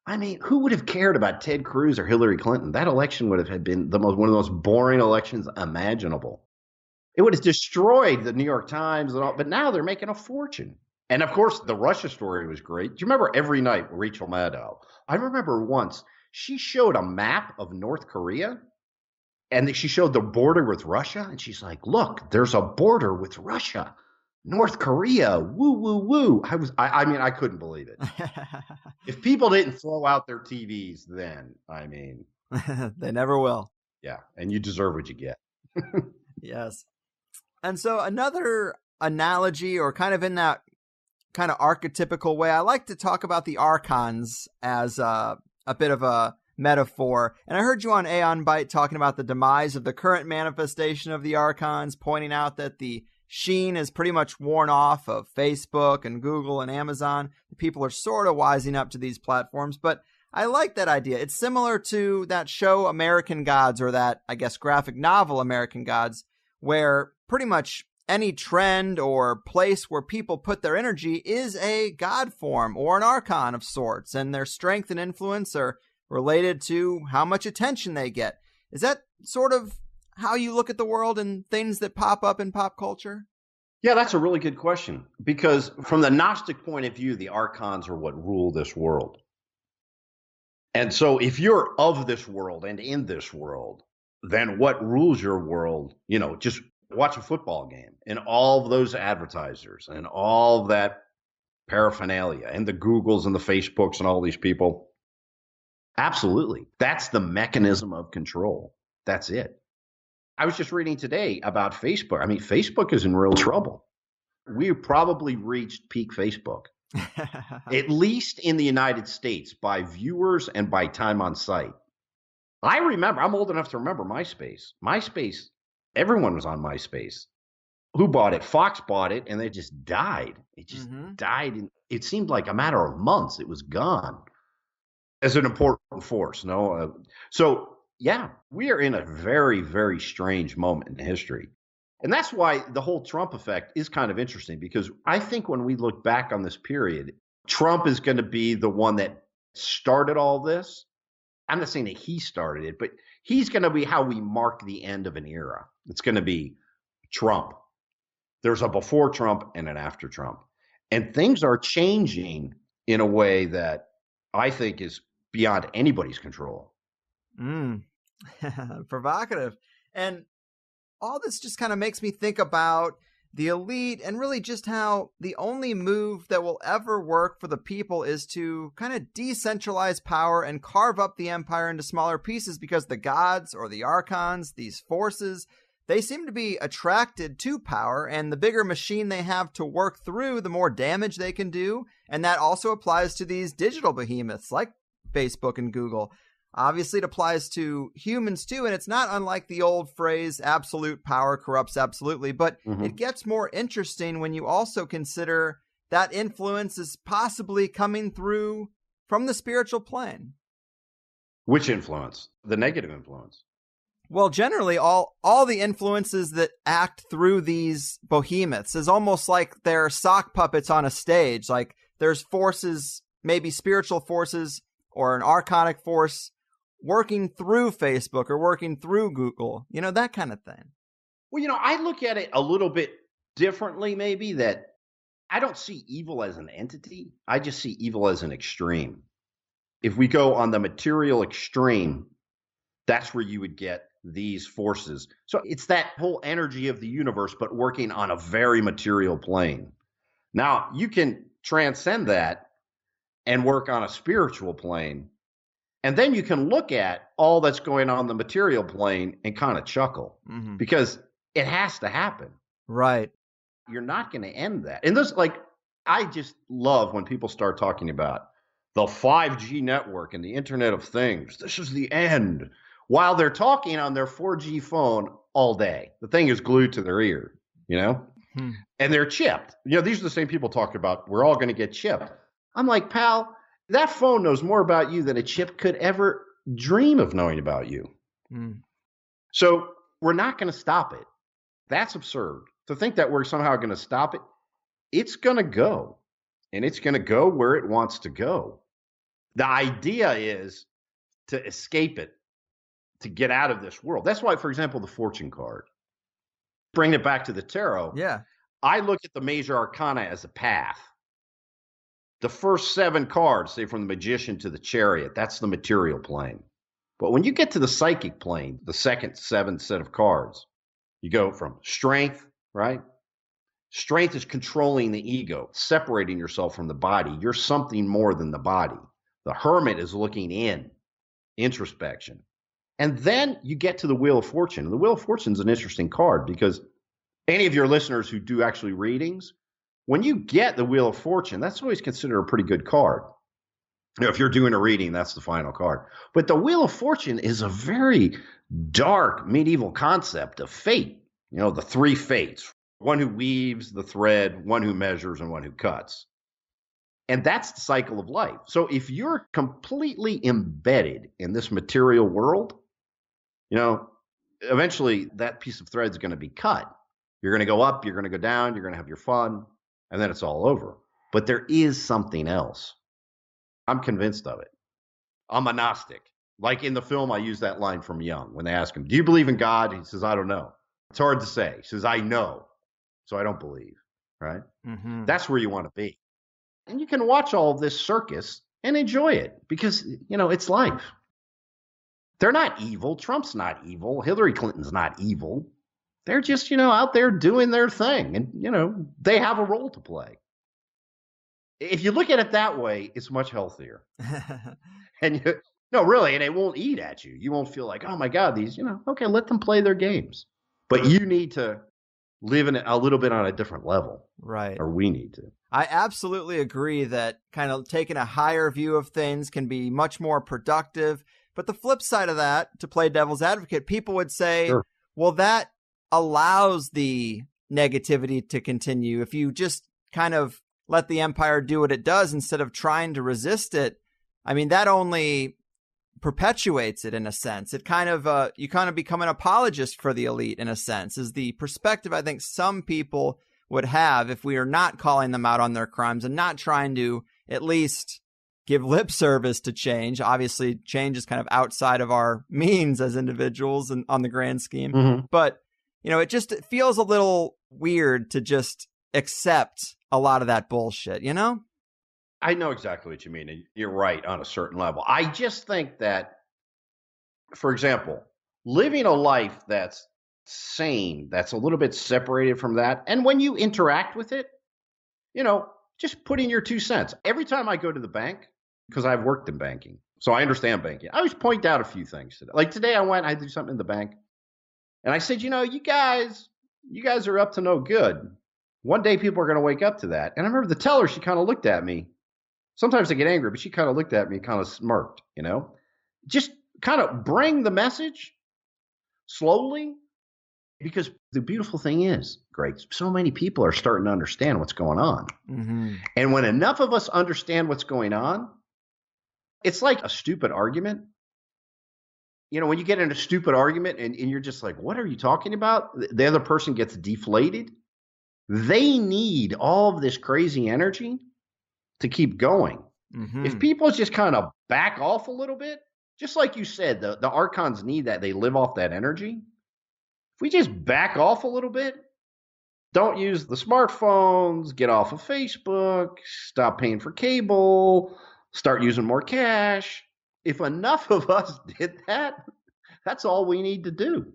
Speaker 4: I mean, who would have cared about Ted Cruz or Hillary Clinton? That election would have been one of the most boring elections imaginable. It would have destroyed the New York Times and all, but now they're making a fortune. And of course, the Russia story was great. Do you remember every night Rachel Maddow? I remember once she showed a map of North Korea, and she showed the border with Russia, and she's like, "Look, there's a border with Russia." North Korea, woo, woo, woo. I mean, I couldn't believe it. If people didn't throw out their TVs then, I mean.
Speaker 1: They never will.
Speaker 4: Yeah, and you deserve what you get.
Speaker 1: Yes. And so another analogy, or kind of in that kind of archetypical way, I like to talk about the archons as a bit of a metaphor. And I heard you on Aeon Byte talking about the demise of the current manifestation of the archons, pointing out that the sheen is pretty much worn off of Facebook and Google and Amazon. People are sort of wising up to these platforms, but I like that idea. It's similar to that show American Gods, or that, I guess, graphic novel American Gods, where pretty much any trend or place where people put their energy is a god form or an archon of sorts, and their strength and influence are related to how much attention they get. Is that sort of how you look at the world and things that pop up in pop culture?
Speaker 4: Yeah, that's a really good question, because from the Gnostic point of view, the archons are what rule this world. And so if you're of this world and in this world, then what rules your world? Just watch a football game and all of those advertisers and all of that paraphernalia and the Googles and the Facebooks and all these people. Absolutely. That's the mechanism of control. That's it. I was just reading today about Facebook. I mean, Facebook is in real trouble. We've probably reached peak Facebook, at least in the United States, by viewers and by time on site. I remember, I'm old enough to remember MySpace. MySpace, everyone was on MySpace. Who bought it? Fox bought it, and it just died. It just died. It seemed like a matter of months. It was gone as an important force. So, yeah, we are in a very, very strange moment in history. And that's why the whole Trump effect is kind of interesting, because I think when we look back on this period, Trump is going to be the one that started all this. I'm not saying that he started it, but he's going to be how we mark the end of an era. It's going to be Trump. There's a before Trump and an after Trump. And things are changing in a way that I think is beyond anybody's control.
Speaker 1: Provocative. And all this just kind of makes me think about the elite, and really just how the only move that will ever work for the people is to kind of decentralize power and carve up the empire into smaller pieces, because the gods or the archons, these forces, they seem to be attracted to power, and the bigger machine they have to work through, the more damage they can do. And that also applies to these digital behemoths like Facebook and Google. Obviously, it applies to humans too, and it's not unlike the old phrase, absolute power corrupts absolutely, but it gets more interesting when you also consider that influence is possibly coming through from the spiritual plane.
Speaker 4: Which influence? The negative influence.
Speaker 1: Well, generally, all the influences that act through these behemoths is almost like they're sock puppets on a stage. Like there's forces, maybe spiritual forces or an archonic force working through Facebook or working through Google, that kind of thing.
Speaker 4: Well, I look at it a little bit differently, maybe, that I don't see evil as an entity. I just see evil as an extreme. If we go on the material extreme, that's where you would get these forces. So it's that whole energy of the universe, but working on a very material plane. Now, you can transcend that and work on a spiritual plane. And then you can look at all that's going on the material plane and kind of chuckle because it has to happen.
Speaker 1: Right.
Speaker 4: You're not going to end that. And this, I just love when people start talking about the 5G network and the Internet of Things. This is the end. While they're talking on their 4G phone all day. The thing is glued to their ear, and they're chipped. These are the same people talking about we're all going to get chipped. I'm like, pal, that phone knows more about you than a chip could ever dream of knowing about you. So we're not going to stop it. That's absurd. To think that we're somehow going to stop it, it's going to go. And it's going to go where it wants to go. The idea is to escape it, to get out of this world. That's why, for example, the fortune card. Bring it back to the tarot.
Speaker 1: Yeah.
Speaker 4: I look at the major arcana as a path. The first 7 cards, say from the Magician to the Chariot, that's the material plane. But when you get to the psychic plane, the second 7th set of cards, you go from strength, right? Strength is controlling the ego, separating yourself from the body. You're something more than the body. The Hermit is looking in, introspection. And then you get to the Wheel of Fortune. And the Wheel of Fortune is an interesting card because any of your listeners who do actually readings, when you get the Wheel of Fortune, that's always considered a pretty good card. If you're doing a reading, that's the final card. But the Wheel of Fortune is a very dark medieval concept of fate. The 3 fates. One who weaves the thread, one who measures, and one who cuts. And that's the cycle of life. So if you're completely embedded in this material world, eventually that piece of thread is going to be cut. You're going to go up, you're going to go down, you're going to have your fun, and then it's all over. But there is something else. I'm convinced of it. I'm a Gnostic. Like in the film, I use that line from Jung when they ask him, do you believe in God? He says, I don't know. It's hard to say. He says, I know. So I don't believe, right? That's where you want to be. And you can watch all of this circus and enjoy it because, it's life. They're not evil. Trump's not evil. Hillary Clinton's not evil. They're just, out there doing their thing. And, they have a role to play. If you look at it that way, it's much healthier. And no, really, and it won't eat at you. You won't feel like, oh my God, these, okay, let them play their games. But you need to live in a little bit on a different level.
Speaker 1: Right.
Speaker 4: Or we need to.
Speaker 1: I absolutely agree that kind of taking a higher view of things can be much more productive. But the flip side of that, to play devil's advocate, people would say,
Speaker 4: sure,
Speaker 1: well, that allows the negativity to continue. If you just kind of let the empire do what it does instead of trying to resist it, I mean, that only perpetuates it in a sense. It kind of, you kind of become an apologist for the elite in a sense, is the perspective I think some people would have if we are not calling them out on their crimes and not trying to at least give lip service to change. Obviously, change is kind of outside of our means as individuals and on the grand scheme. But, it feels a little weird to just accept a lot of that bullshit,
Speaker 4: I know exactly what you mean. And you're right on a certain level. I just think that, for example, living a life that's sane, that's a little bit separated from that. And when you interact with it, just put in your 2 cents. Every time I go to the bank, because I've worked in banking, so I understand banking, I always point out a few things today. Like today I did something in the bank and I said, you guys are up to no good. One day people are going to wake up to that. And I remember the teller, she kind of looked at me. Sometimes I get angry, but she kind of looked at me, kind of smirked, just kind of bring the message slowly. Because the beautiful thing is, Greg, so many people are starting to understand what's going on. And when enough of us understand what's going on, It's like a stupid argument. When you get in a stupid argument and you're just like, what are you talking about? The other person gets deflated. They need all of this crazy energy to keep going.
Speaker 1: Mm-hmm.
Speaker 4: If people just kind of back off a little bit, just like you said, the archons need that. They live off that energy. If we just back off a little bit, don't use the smartphones, get off of Facebook, stop paying for cable, start using more cash. If enough of us did that, that's all we need to do.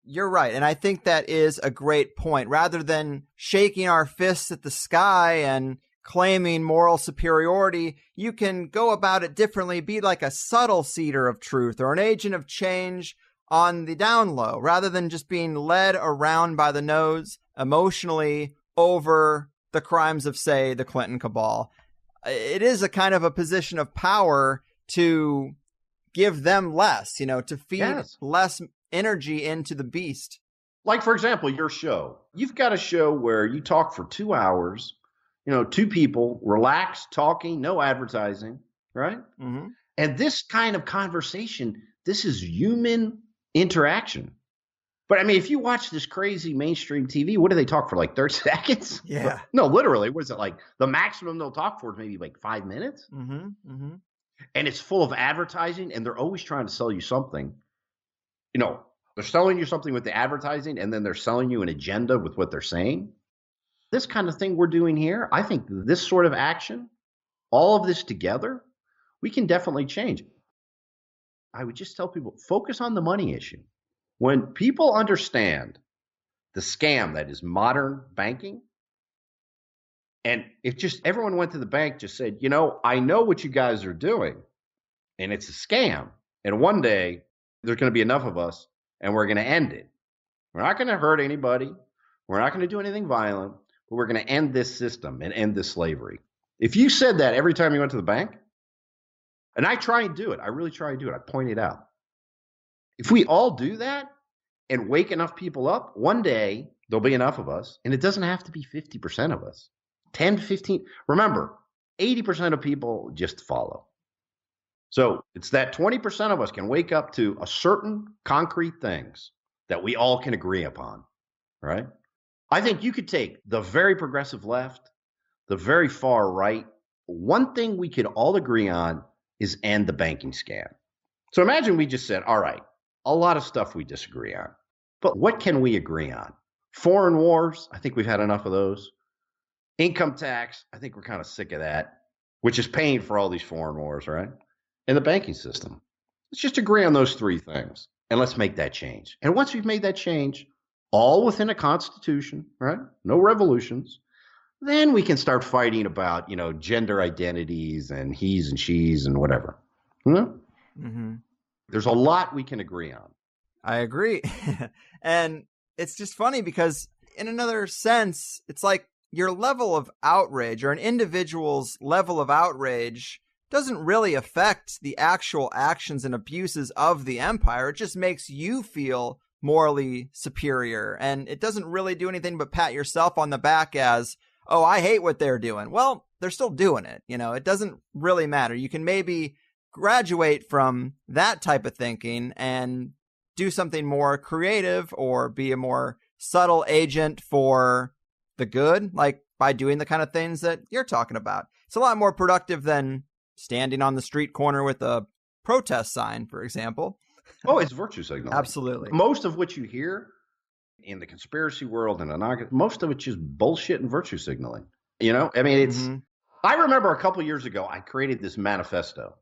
Speaker 1: You're right. And I think that is a great point. Rather than shaking our fists at the sky and claiming moral superiority, you can go about it differently, be like a subtle seeder of truth or an agent of change on the down low, rather than just being led around by the nose emotionally over the crimes of, say, the Clinton cabal. It is a kind of a position of power to give them less, to feed less energy into the beast.
Speaker 4: Like, for example, your show. You've got a show where you talk for 2 hours, two people, relaxed, talking, no advertising, right?
Speaker 1: Mm-hmm.
Speaker 4: And this kind of conversation, this is human interaction. But I mean, if you watch this crazy mainstream TV, what do they talk for, like 30 seconds?
Speaker 1: Yeah.
Speaker 4: No, literally, what is it like? The maximum they'll talk for is maybe like 5 minutes.
Speaker 1: Mm-hmm. Mm-hmm.
Speaker 4: And it's full of advertising, and they're always trying to sell you something. They're selling you something with the advertising, and then they're selling you an agenda with what they're saying. This kind of thing we're doing here, I think this sort of action, all of this together, we can definitely change. I would just tell people, focus on the money issue. When people understand the scam that is modern banking, and if just everyone went to the bank, just said, I know what you guys are doing, and it's a scam. And one day there's going to be enough of us, and we're going to end it. We're not going to hurt anybody. We're not going to do anything violent, but we're going to end this system and end this slavery. If you said that every time you went to the bank, and I try and do it, I really try and do it, I point it out. If we all do that and wake enough people up, one day there'll be enough of us, and it doesn't have to be 50% of us. 10, 15. Remember, 80% of people just follow. So it's that 20% of us can wake up to a certain concrete things that we all can agree upon, right? I think you could take the very progressive left, the very far right. One thing we could all agree on is end the banking scam. So imagine we just said, all right, a lot of stuff we disagree on, but what can we agree on? Foreign wars, I think we've had enough of those. Income tax, I think we're kind of sick of that, which is paying for all these foreign wars, right? And the banking system. Let's just agree on those 3 things, and let's make that change. And once we've made that change, all within a constitution, right? No revolutions, then we can start fighting about, gender identities and he's and she's and whatever.
Speaker 1: Mm-hmm.
Speaker 4: There's a lot we can agree on.
Speaker 1: I agree. And it's just funny because in another sense, it's like your level of outrage or an individual's level of outrage doesn't really affect the actual actions and abuses of the empire. It just makes you feel morally superior. And it doesn't really do anything but pat yourself on the back as, oh, I hate what they're doing. Well, they're still doing it. It doesn't really matter. You can maybe graduate from that type of thinking and do something more creative or be a more subtle agent for the good, like by doing the kind of things that you're talking about. It's a lot more productive than standing on the street corner with a protest sign, for example.
Speaker 4: Oh, it's virtue signaling.
Speaker 1: Absolutely.
Speaker 4: Most of what you hear in the conspiracy world and most of it's just bullshit and virtue signaling. I mean, it's. Mm-hmm. I remember a couple of years ago, I created this manifesto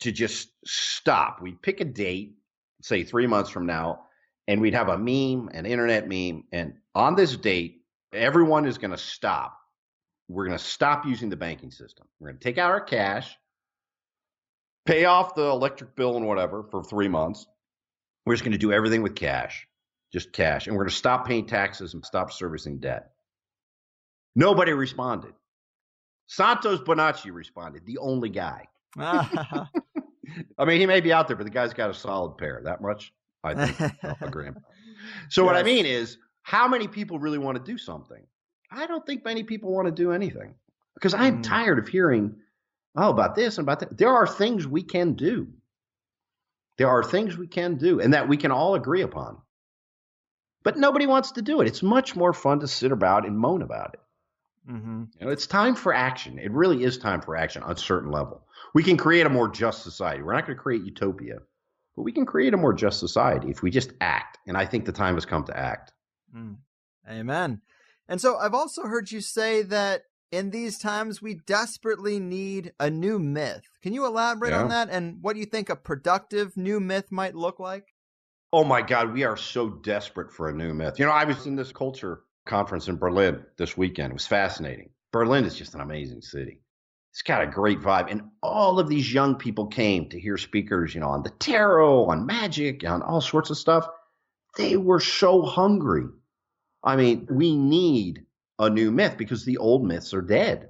Speaker 4: to just stop. We'd pick a date, say 3 months from now, and we'd have a meme, an internet meme, and on this date, everyone is going to stop. We're going to stop using the banking system. We're going to take out our cash, pay off the electric bill and whatever for 3 months. We're just going to do everything with cash, just cash. And we're going to stop paying taxes and stop servicing debt. Nobody responded. Santos Bonacci responded, the only guy. I mean, he may be out there, but the guy's got a solid pair. That much, I think, I'll agree. So what I mean is, how many people really want to do something? I don't think many people want to do anything because I'm tired of hearing oh, about this and about that. There are things we can do. There are things we can do and that we can all agree upon. But nobody wants to do it. It's much more fun to sit about and moan about it.
Speaker 1: Mm-hmm.
Speaker 4: It's time for action. It really is time for action on a certain level. We can create a more just society. We're not going to create utopia, but we can create a more just society if we just act. And I think the time has come to act.
Speaker 1: Amen. And so I've also heard you say that in these times, we desperately need a new myth. Can you elaborate on that and what you think a productive new myth might look like?
Speaker 4: Oh my God, we are so desperate for a new myth. I was in this culture conference in Berlin this weekend. It was fascinating. Berlin is just an amazing city. It's got a great vibe. And all of these young people came to hear speakers, on the tarot, on magic, on all sorts of stuff. They were so hungry. I mean, we need a new myth because the old myths are dead.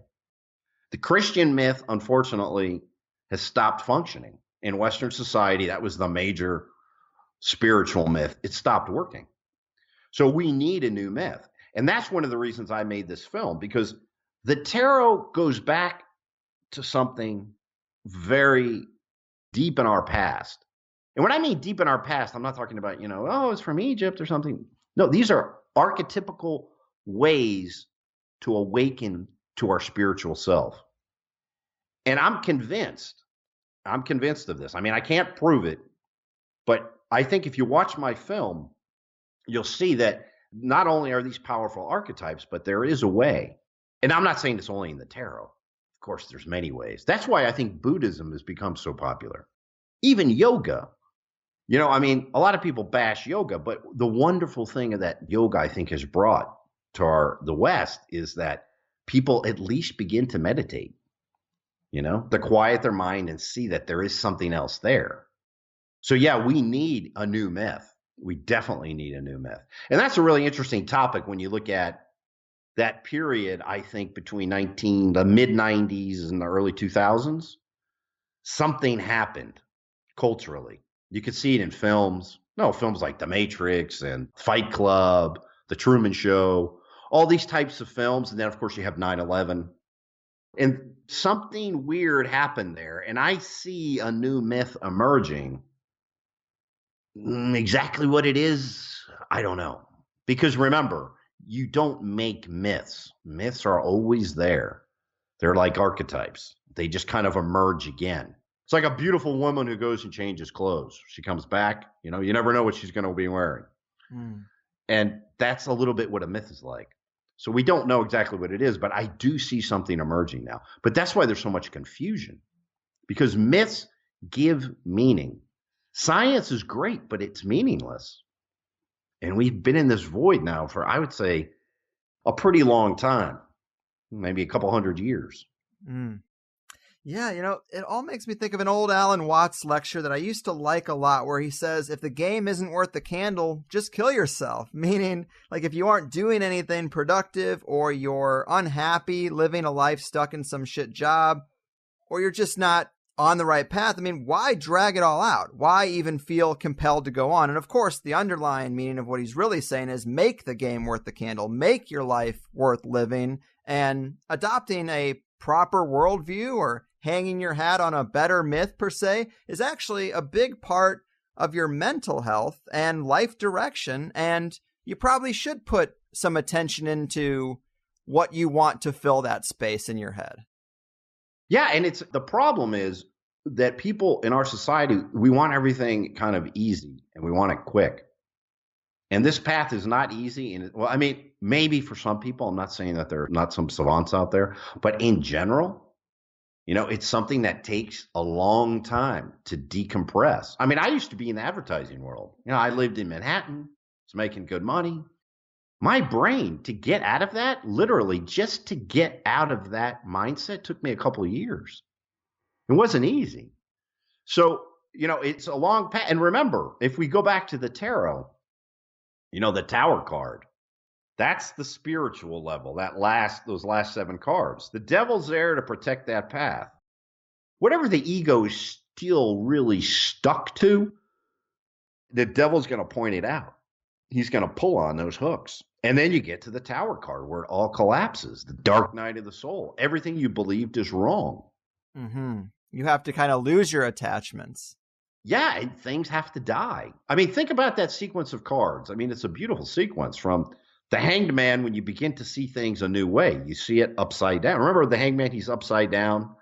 Speaker 4: The Christian myth, unfortunately, has stopped functioning. In Western society, that was the major spiritual myth. It stopped working. So we need a new myth. And that's one of the reasons I made this film, because the tarot goes back to something very deep in our past. And when I mean deep in our past, I'm not talking about, it's from Egypt or something. No, these are archetypical ways to awaken to our spiritual self. And I'm convinced of this. I mean, I can't prove it, but I think if you watch my film, you'll see that not only are these powerful archetypes, but there is a way. And I'm not saying it's only in the tarot. Of course, there's many ways. That's why I think Buddhism has become so popular. Even yoga. A lot of people bash yoga, but the wonderful thing that yoga, I think, has brought to the West is that people at least begin to meditate, to quiet their mind and see that there is something else there. So yeah, we need a new myth. We definitely need a new myth. And that's a really interesting topic when you look at that period, I think, between the mid-90s and the early 2000s. Something happened culturally. You could see it in films. Films like The Matrix and Fight Club, The Truman Show, all these types of films. And then, of course, you have 9/11. And something weird happened there. And I see a new myth emerging. Exactly what it is, I don't know. Because remember, you don't make myths. Myths are always there. They're like archetypes. They just kind of emerge again. It's like a beautiful woman who goes and changes clothes. She comes back, you never know what she's going to be wearing. And that's a little bit what a myth is like. So we don't know exactly what it is, but I do see something emerging now. But that's why there's so much confusion, because myths give meaning. Science is great, but it's meaningless. And we've been in this void now for, I would say, a pretty long time, maybe a couple hundred years.
Speaker 1: Yeah, it all makes me think of an old Alan Watts lecture that I used to like a lot, where he says, if the game isn't worth the candle, just kill yourself. Meaning, like, if you aren't doing anything productive, or you're unhappy living a life stuck in some shit job, or you're just not on the right path, why drag it all out? Why even feel compelled to go on? And of course, the underlying meaning of what he's really saying is make the game worth the candle, make your life worth living, and adopting a proper worldview or hanging your hat on a better myth per se is actually a big part of your mental health and life direction. And you probably should put some attention into what you want to fill that space in your head.
Speaker 4: Yeah, and the problem is that people in our society, we want everything kind of easy and we want it quick. And this path is not easy. And maybe for some people, I'm not saying that there are not some savants out there, but in general, it's something that takes a long time to decompress. I used to be in the advertising world. I lived in Manhattan, was making good money. My brain, to get out of that, literally just to get out of that mindset, took me a couple of years. It wasn't easy. So, it's a long path. And remember, if we go back to the tarot, the Tower card, that's the spiritual level, those last 7 cards. The devil's there to protect that path. Whatever the ego is still really stuck to, the devil's going to point it out. He's going to pull on those hooks. And then you get to the Tower card where it all collapses. The dark night of the soul. Everything you believed is wrong.
Speaker 1: Mm-hmm. You have to kind of lose your attachments.
Speaker 4: Yeah, and things have to die. I mean, think about that sequence of cards. I mean, it's a beautiful sequence from the Hanged Man when you begin to see things a new way. You see it upside down. Remember the Hanged Man, he's upside down,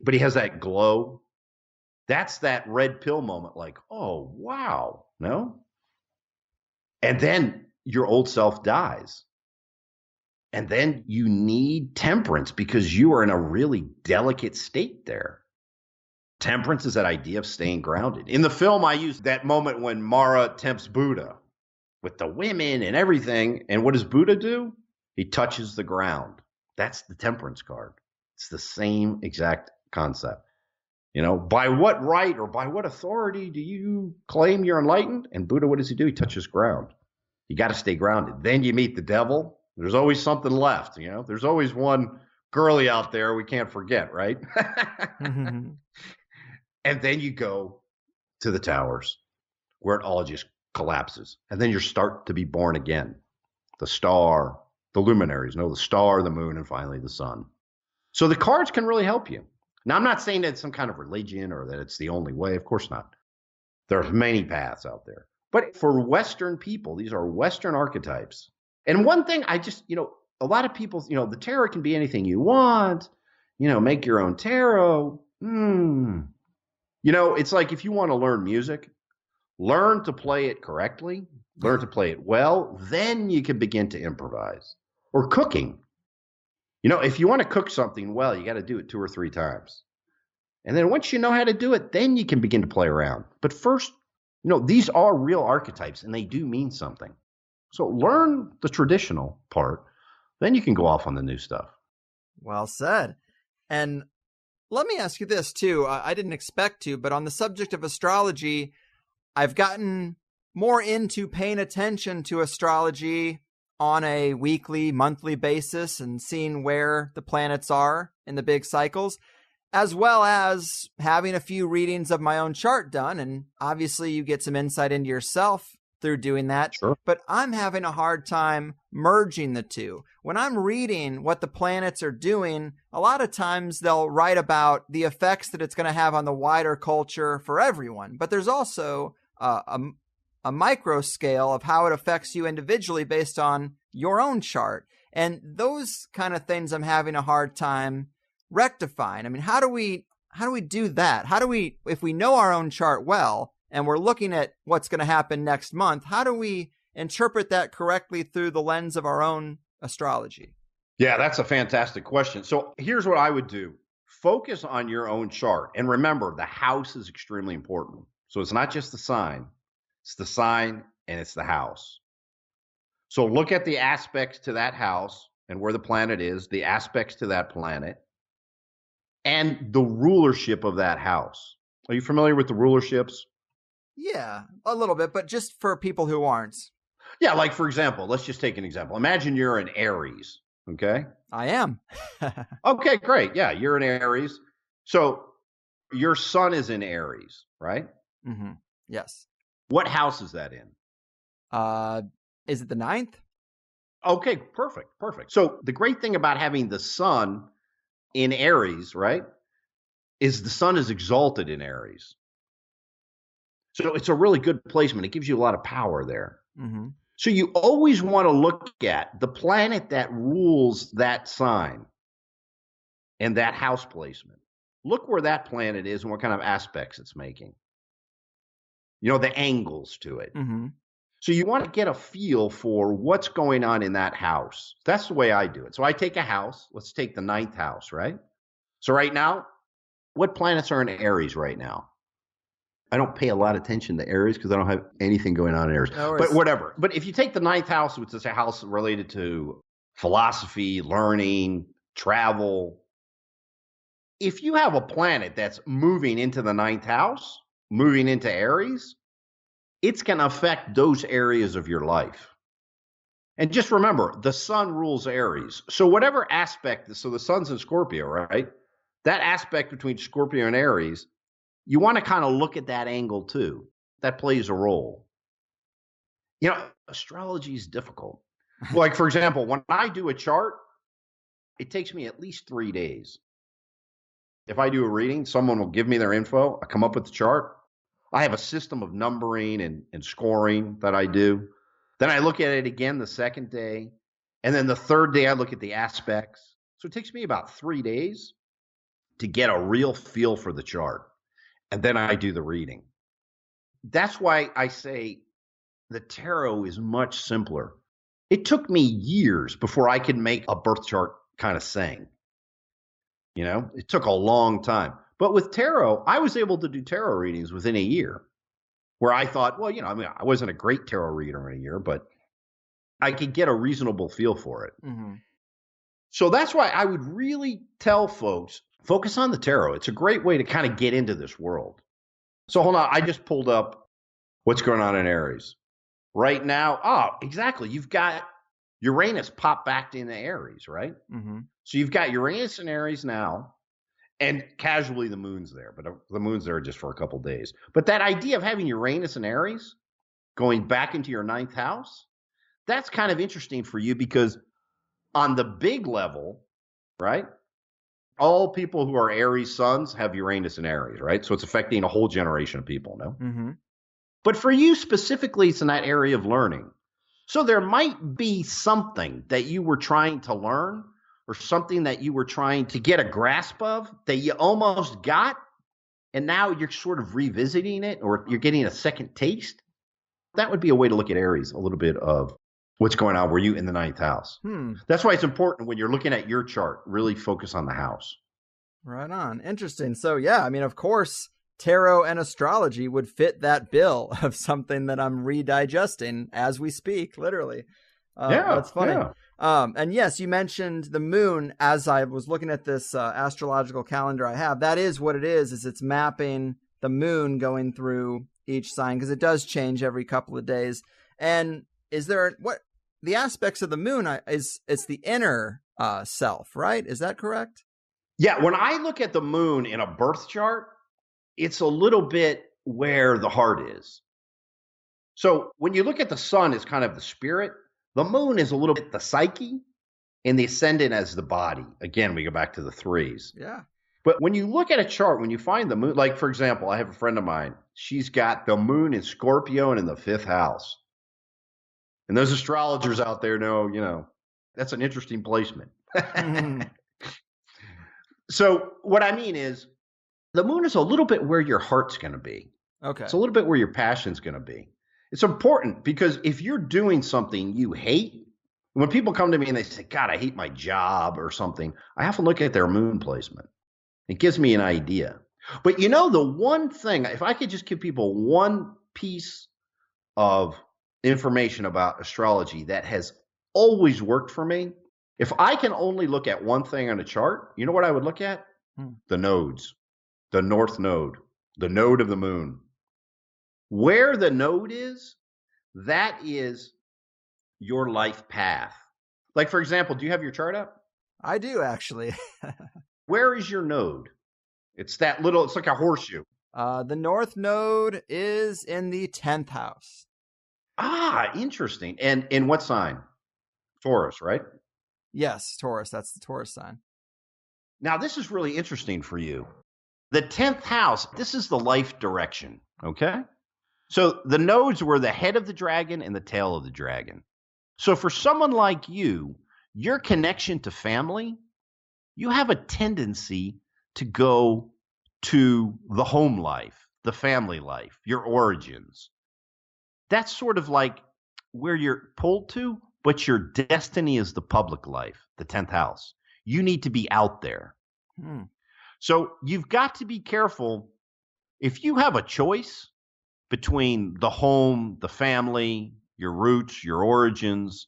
Speaker 4: but he has that glow. That's that red pill moment, like, oh, wow, no? And then your old self dies. And then you need temperance because you are in a really delicate state there. Temperance is that idea of staying grounded. In the film, I use that moment when Mara tempts Buddha with the women and everything. And what does Buddha do? He touches the ground. That's the temperance card. It's the same exact concept. You know, by what right or by what authority do you claim you're enlightened? And Buddha, what does he do? He touches ground. You got to stay grounded. Then you meet the devil. There's always something left. You know, there's always one girlie out there we can't forget, right? And then you go to the towers where it all just collapses. And then you start to be born again. The star, the luminaries, the star, the moon, and finally the sun. So the cards can really help you. Now, I'm not saying that it's some kind of religion or that it's the only way. Of course not. There's many paths out there. But for Western people, these are Western archetypes. And one thing a lot of people, the tarot can be anything you want, make your own tarot. It's like if you want to learn music, learn to play it correctly, learn to play it well, then you can begin to improvise. Or cooking. If you want to cook something well, you got to do it 2 or 3 times. And then once you know how to do it, then you can begin to play around. But first, these are real archetypes and they do mean something. So learn the traditional part, then you can go off on the new stuff.
Speaker 1: Well said. And let me ask you this too. I didn't expect to, but on the subject of astrology, I've gotten more into paying attention to astrology on a weekly, monthly basis and seeing where the planets are in the big cycles, as well as having a few readings of my own chart done. And obviously you get some insight into yourself through doing that.
Speaker 4: Sure.
Speaker 1: But I'm having a hard time merging the two. When I'm reading what the planets are doing, a lot of times they'll write about the effects that it's going to have on the wider culture for everyone. But there's also a micro scale of how it affects you individually based on your own chart. And those kind of things I'm having a hard time rectifying. I mean, how do we do that? How do we, if we know our own chart well and we're looking at what's going to happen next month, how do we interpret that correctly through the lens of our own astrology?
Speaker 4: Yeah, that's a fantastic question. So here's what I would do. Focus on your own chart. And remember, the house is extremely important. So it's not just the sign. It's the sign and it's the house. So look at the aspects to that house and where the planet is, the aspects to that planet, and the rulership of that house. Are you familiar with the rulerships?
Speaker 1: Yeah, a little bit, but just for people who aren't.
Speaker 4: Yeah, like for example, let's just take an example. Imagine you're in Aries, okay?
Speaker 1: I am.
Speaker 4: Okay, great. Yeah, you're in Aries. So your sun is in Aries, right?
Speaker 1: Mm-hmm. Yes.
Speaker 4: What house is that in?
Speaker 1: Is it the 9th?
Speaker 4: Okay, perfect. So the great thing about having the sun in Aries, right, is the sun is exalted in Aries. So it's a really good placement. It gives you a lot of power there.
Speaker 1: Mm-hmm.
Speaker 4: So you always want to look at the planet that rules that sign and that house placement. Look where that planet is and what kind of aspects it's making. The angles to it.
Speaker 1: Mm-hmm.
Speaker 4: So you want to get a feel for what's going on in that house. That's the way I do it. So I take a house. Let's take the 9th house, right? So right now, what planets are in Aries right now? I don't pay a lot of attention to Aries because I don't have anything going on in Aries.
Speaker 1: No,
Speaker 4: but whatever. But if you take the 9th house, which is a house related to philosophy, learning, travel, if you have a planet that's moving into the 9th house, moving into Aries, it's going to affect those areas of your life. And just remember, the sun rules Aries. So whatever aspect, so the sun's in Scorpio, right? That aspect between Scorpio and Aries, you want to kind of look at that angle too. That plays a role. Astrology is difficult. Like, for example, when I do a chart, it takes me at least 3 days. If I do a reading, someone will give me their info. I come up with the chart. I have a system of numbering and scoring that I do. Then I look at it again the second day. And then the third day, I look at the aspects. So it takes me about 3 days to get a real feel for the chart. And then I do the reading. That's why I say the tarot is much simpler. It took me years before I could make a birth chart kind of sing. You know, it took a long time. But with tarot, I was able to do tarot readings within a year where I thought, well, I wasn't a great tarot reader in a year, but I could get a reasonable feel for it.
Speaker 1: Mm-hmm.
Speaker 4: So that's why I would really tell folks, focus on the tarot. It's a great way to kind of get into this world. So hold on. I just pulled up what's going on in Aries. Right now, exactly. You've got Uranus pop back into Aries, right?
Speaker 1: Mm-hmm.
Speaker 4: So you've got Uranus in Aries now, and casually the moon's there, but the moon's there just for a couple days. But that idea of having Uranus in Aries going back into your 9th house, that's kind of interesting for you because on the big level, right? All people who are Aries suns have Uranus in Aries, right? So it's affecting a whole generation of people, no?
Speaker 1: Mm-hmm.
Speaker 4: But for you specifically, it's in that area of learning. So there might be something that you were trying to learn or something that you were trying to get a grasp of that you almost got, and now you're sort of revisiting it or you're getting a second taste. That would be a way to look at Aries, a little bit of what's going on. Were you in the 9th house? That's why it's important when you're looking at your chart, really focus on the house.
Speaker 1: Right on. Interesting. So, yeah, I mean, of course, tarot and astrology would fit that bill of something that I'm redigesting as we speak, literally. That's funny.
Speaker 4: Yeah.
Speaker 1: And yes, you mentioned the moon as I was looking at this astrological calendar I have. That is what it is it's mapping the moon going through each sign because it does change every couple of days. And is there what the aspects of the moon it's the inner self, right? Is that correct?
Speaker 4: Yeah. When I look at the moon in a birth chart, it's a little bit where the heart is. So when you look at the sun as kind of the spirit, the moon is a little bit the psyche and the ascendant as the body. Again, we go back to the threes.
Speaker 1: Yeah.
Speaker 4: But when you look at a chart, when you find the moon, like for example, I have a friend of mine, she's got the moon in Scorpio and in the 5th house. And those astrologers out there know, that's an interesting placement. So what I mean is the moon is a little bit where your heart's going to be.
Speaker 1: Okay.
Speaker 4: It's a little bit where your passion's going to be. It's important because if you're doing something you hate, when people come to me and they say, God, I hate my job or something, I have to look at their moon placement. It gives me an idea. But the one thing, if I could just give people one piece of information about astrology that has always worked for me, if I can only look at one thing on a chart, you know what I would look at? The nodes, the north node, the node of the moon. Where the node is, that is your life path. Like, for example, do you have your chart up?
Speaker 1: I do, actually.
Speaker 4: Where is your node? It's like a horseshoe.
Speaker 1: The north node is in the 10th house.
Speaker 4: Interesting. And in what sign? Taurus, right?
Speaker 1: Yes, Taurus. That's the Taurus sign.
Speaker 4: Now, this is really interesting for you. The 10th house, this is the life direction, okay? So the nodes were the head of the dragon and the tail of the dragon. So for someone like you, your connection to family, you have a tendency to go to the home life, the family life, your origins. That's sort of like where you're pulled to, but your destiny is the public life, the 10th house. You need to be out there. So you've got to be careful. If you have a choice between the home, the family, your roots, your origins,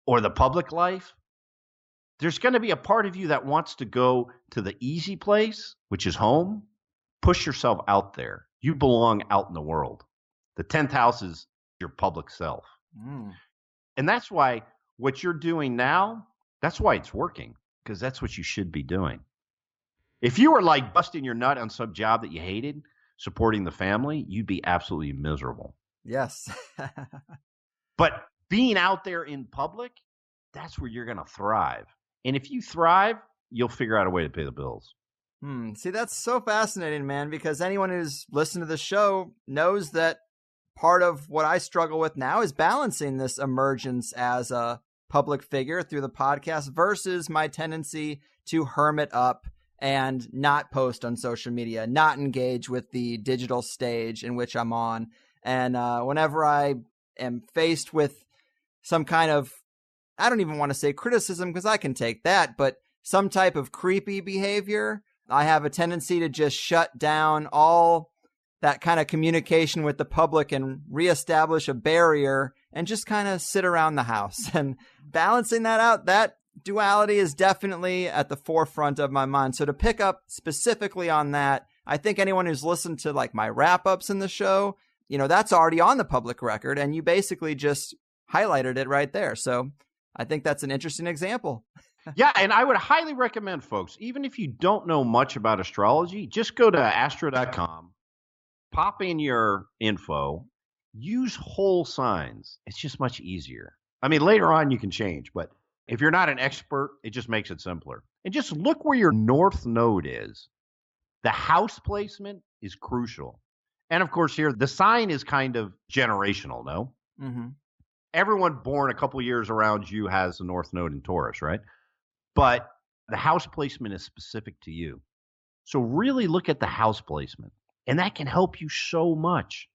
Speaker 4: or the public life, there's going to be a part of you that wants to go to the easy place, which is home. Push yourself out there. You belong out in the world. The 10th house is your public self. And that's why what you're doing now, that's why it's working, because that's what you should be doing. If you were like busting your nut on some job that you hated, supporting the family, you'd be absolutely miserable.
Speaker 1: Yes.
Speaker 4: But being out there in public, that's where you're going to thrive. And if you thrive, you'll figure out a way to pay the bills.
Speaker 1: See, that's so fascinating, man, because anyone who's listened to the show knows that part of what I struggle with now is balancing this emergence as a public figure through the podcast versus my tendency to hermit up and not post on social media, not engage with the digital stage in which I'm on. And whenever I am faced with some kind of, I don't even want to say criticism because I can take that, but some type of creepy behavior, I have a tendency to just shut down all that kind of communication with the public and reestablish a barrier and just kind of sit around the house. And balancing that out, that duality is definitely at the forefront of my mind. So to pick up specifically on that, I think anyone who's listened to like my wrap-ups in the show, that's already on the public record, and you basically just highlighted it right there. So I think that's an interesting example.
Speaker 4: Yeah, and I would highly recommend, folks, even if you don't know much about astrology, just go to astro.com, pop in your info, use whole signs. It's just much easier. I mean, later on you can change, but if you're not an expert, it just makes it simpler. And just look where your north node is. The house placement is crucial. And of course, here, the sign is kind of generational, no?
Speaker 1: Mm-hmm.
Speaker 4: Everyone born a couple years around you has the north node in Taurus, right? But the house placement is specific to you. So really look at the house placement, and that can help you so much.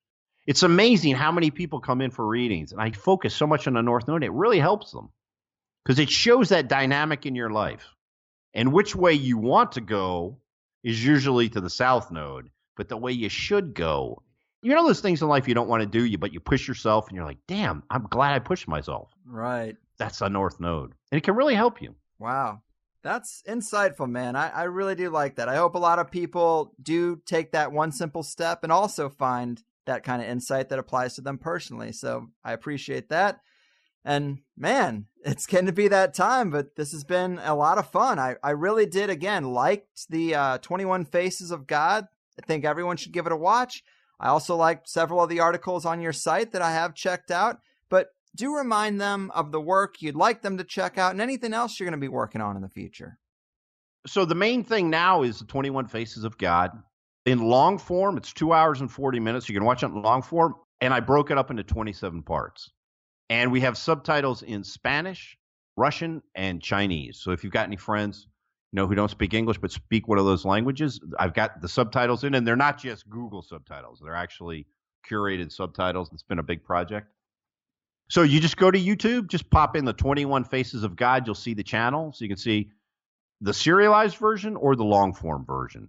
Speaker 4: It's amazing how many people come in for readings, and I focus so much on the north node. It really helps them because it shows that dynamic in your life. And which way you want to go is usually to the south node, but the way you should go, those things in life you don't want to do, but you push yourself, and you're like, damn, I'm glad I pushed myself.
Speaker 1: Right.
Speaker 4: That's a north node, and it can really help you.
Speaker 1: Wow. That's insightful, man. I really do like that. I hope a lot of people do take that one simple step and also find that kind of insight that applies to them personally. So I appreciate that. And man, it's getting to be that time, but this has been a lot of fun. I really did, again, liked the 21 Faces of God. I think everyone should give it a watch. I also liked several of the articles on your site that I have checked out, but do remind them of the work you'd like them to check out and anything else you're going to be working on in the future.
Speaker 4: So the main thing now is the 21 Faces of God. In long form, it's 2 hours and 40 minutes. You can watch it in long form, and I broke it up into 27 parts. And we have subtitles in Spanish, Russian, and Chinese. So if you've got any friends, who don't speak English but speak one of those languages, I've got the subtitles in, and they're not just Google subtitles. They're actually curated subtitles. It's been a big project. So you just go to YouTube, just pop in the 21 Faces of God. You'll see the channel. So you can see the serialized version or the long form version.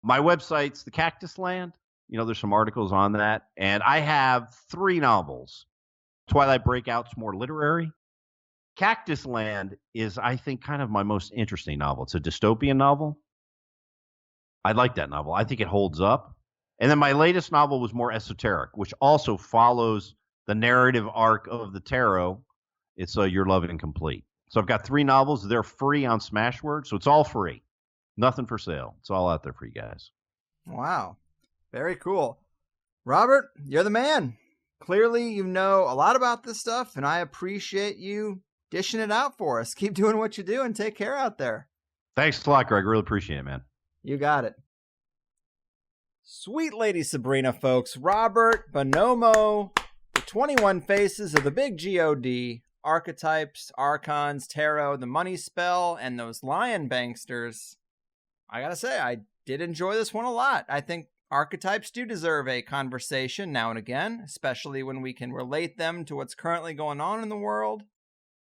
Speaker 4: My website's The Cactus Land. There's some articles on that. And I have 3 novels. Twilight Breakout's more literary. Cactus Land is, I think, kind of my most interesting novel. It's a dystopian novel. I like that novel. I think it holds up. And then my latest novel was more esoteric, which also follows the narrative arc of the tarot. It's Your Love Incomplete. So I've got 3 novels. They're free on Smashwords, so it's all free. Nothing for sale. It's all out there for you guys.
Speaker 1: Wow. Very cool. Robert, you're the man. Clearly, you know a lot about this stuff, and I appreciate you dishing it out for us. Keep doing what you do, and take care out there.
Speaker 4: Thanks a lot, Greg. Really appreciate it, man.
Speaker 1: You got it. Sweet Lady Sabrina, folks. Robert Bonomo, the 21 Faces of the Big God, Archetypes, Archons, Tarot, the Money Spell, and those Lion Banksters. I gotta say, I did enjoy this one a lot. I think archetypes do deserve a conversation now and again, especially when we can relate them to what's currently going on in the world.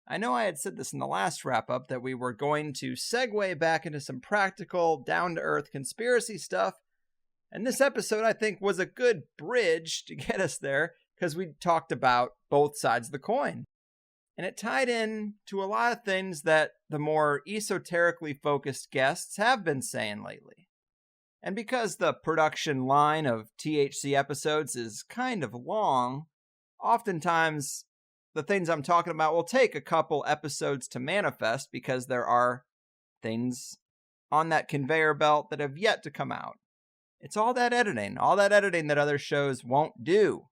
Speaker 1: I know I had said this in the last wrap-up that we were going to segue back into some practical, down-to-earth conspiracy stuff, and this episode, I think, was a good bridge to get us there, because we talked about both sides of the coin. And it tied in to a lot of things that the more esoterically focused guests have been saying lately. And because the production line of THC episodes is kind of long, oftentimes the things I'm talking about will take a couple episodes to manifest because there are things on that conveyor belt that have yet to come out. It's all that editing that other shows won't do.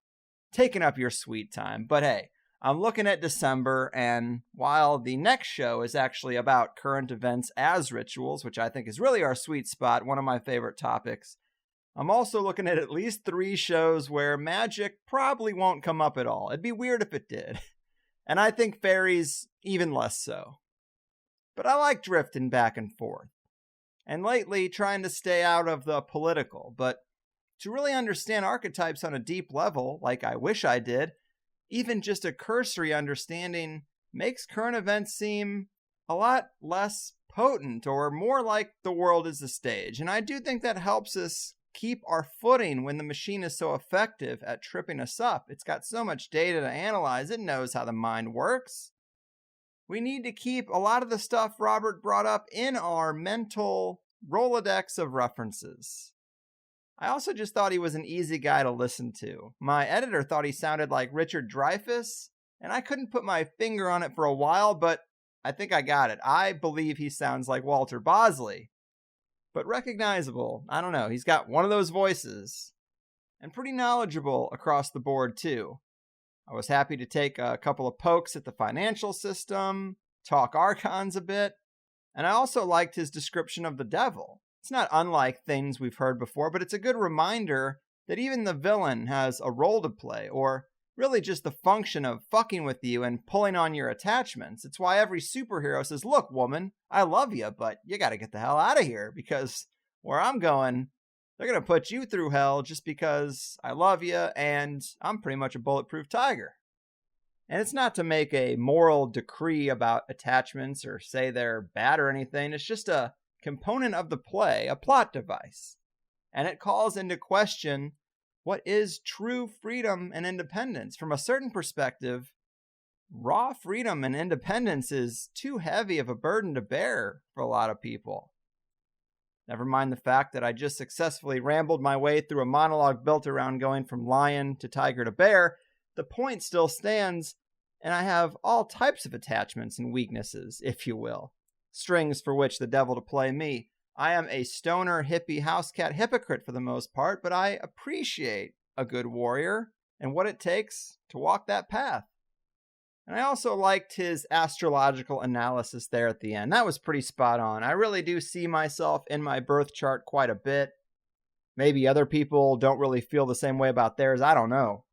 Speaker 1: Taking up your sweet time. But hey, I'm looking at December, and while the next show is actually about current events as rituals, which I think is really our sweet spot, one of my favorite topics, I'm also looking at least 3 shows where magic probably won't come up at all. It'd be weird if it did. And I think fairies even less so. But I like drifting back and forth. And lately, trying to stay out of the political. But to really understand archetypes on a deep level, like I wish I did, even just a cursory understanding makes current events seem a lot less potent or more like the world is the stage. And I do think that helps us keep our footing when the machine is so effective at tripping us up. It's got so much data to analyze, it knows how the mind works. We need to keep a lot of the stuff Robert brought up in our mental Rolodex of references. I also just thought he was an easy guy to listen to. My editor thought he sounded like Richard Dreyfuss, and I couldn't put my finger on it for a while, but I think I got it. I believe he sounds like Walter Bosley. But recognizable. I don't know. He's got one of those voices. And pretty knowledgeable across the board, too. I was happy to take a couple of pokes at the financial system, talk archons a bit, and I also liked his description of the devil. It's not unlike things we've heard before, but it's a good reminder that even the villain has a role to play, or really just the function of fucking with you and pulling on your attachments. It's why every superhero says, look, woman, I love you, but you gotta get the hell out of here, because where I'm going, they're gonna put you through hell just because I love you and I'm pretty much a bulletproof tiger. And it's not to make a moral decree about attachments or say they're bad or anything. It's just a component of the play, a plot device. And it calls into question what is true freedom and independence. From a certain perspective, raw freedom and independence is too heavy of a burden to bear for a lot of people. Never mind the fact that I just successfully rambled my way through a monologue built around going from lion to tiger to bear. The point still stands, and I have all types of attachments and weaknesses, if you will. Strings for which the devil to play me. I am a stoner, hippie, house cat hypocrite for the most part, but I appreciate a good warrior and what it takes to walk that path. And I also liked his astrological analysis there at the end. That was pretty spot on. I really do see myself in my birth chart quite a bit. Maybe other people don't really feel the same way about theirs. I don't know.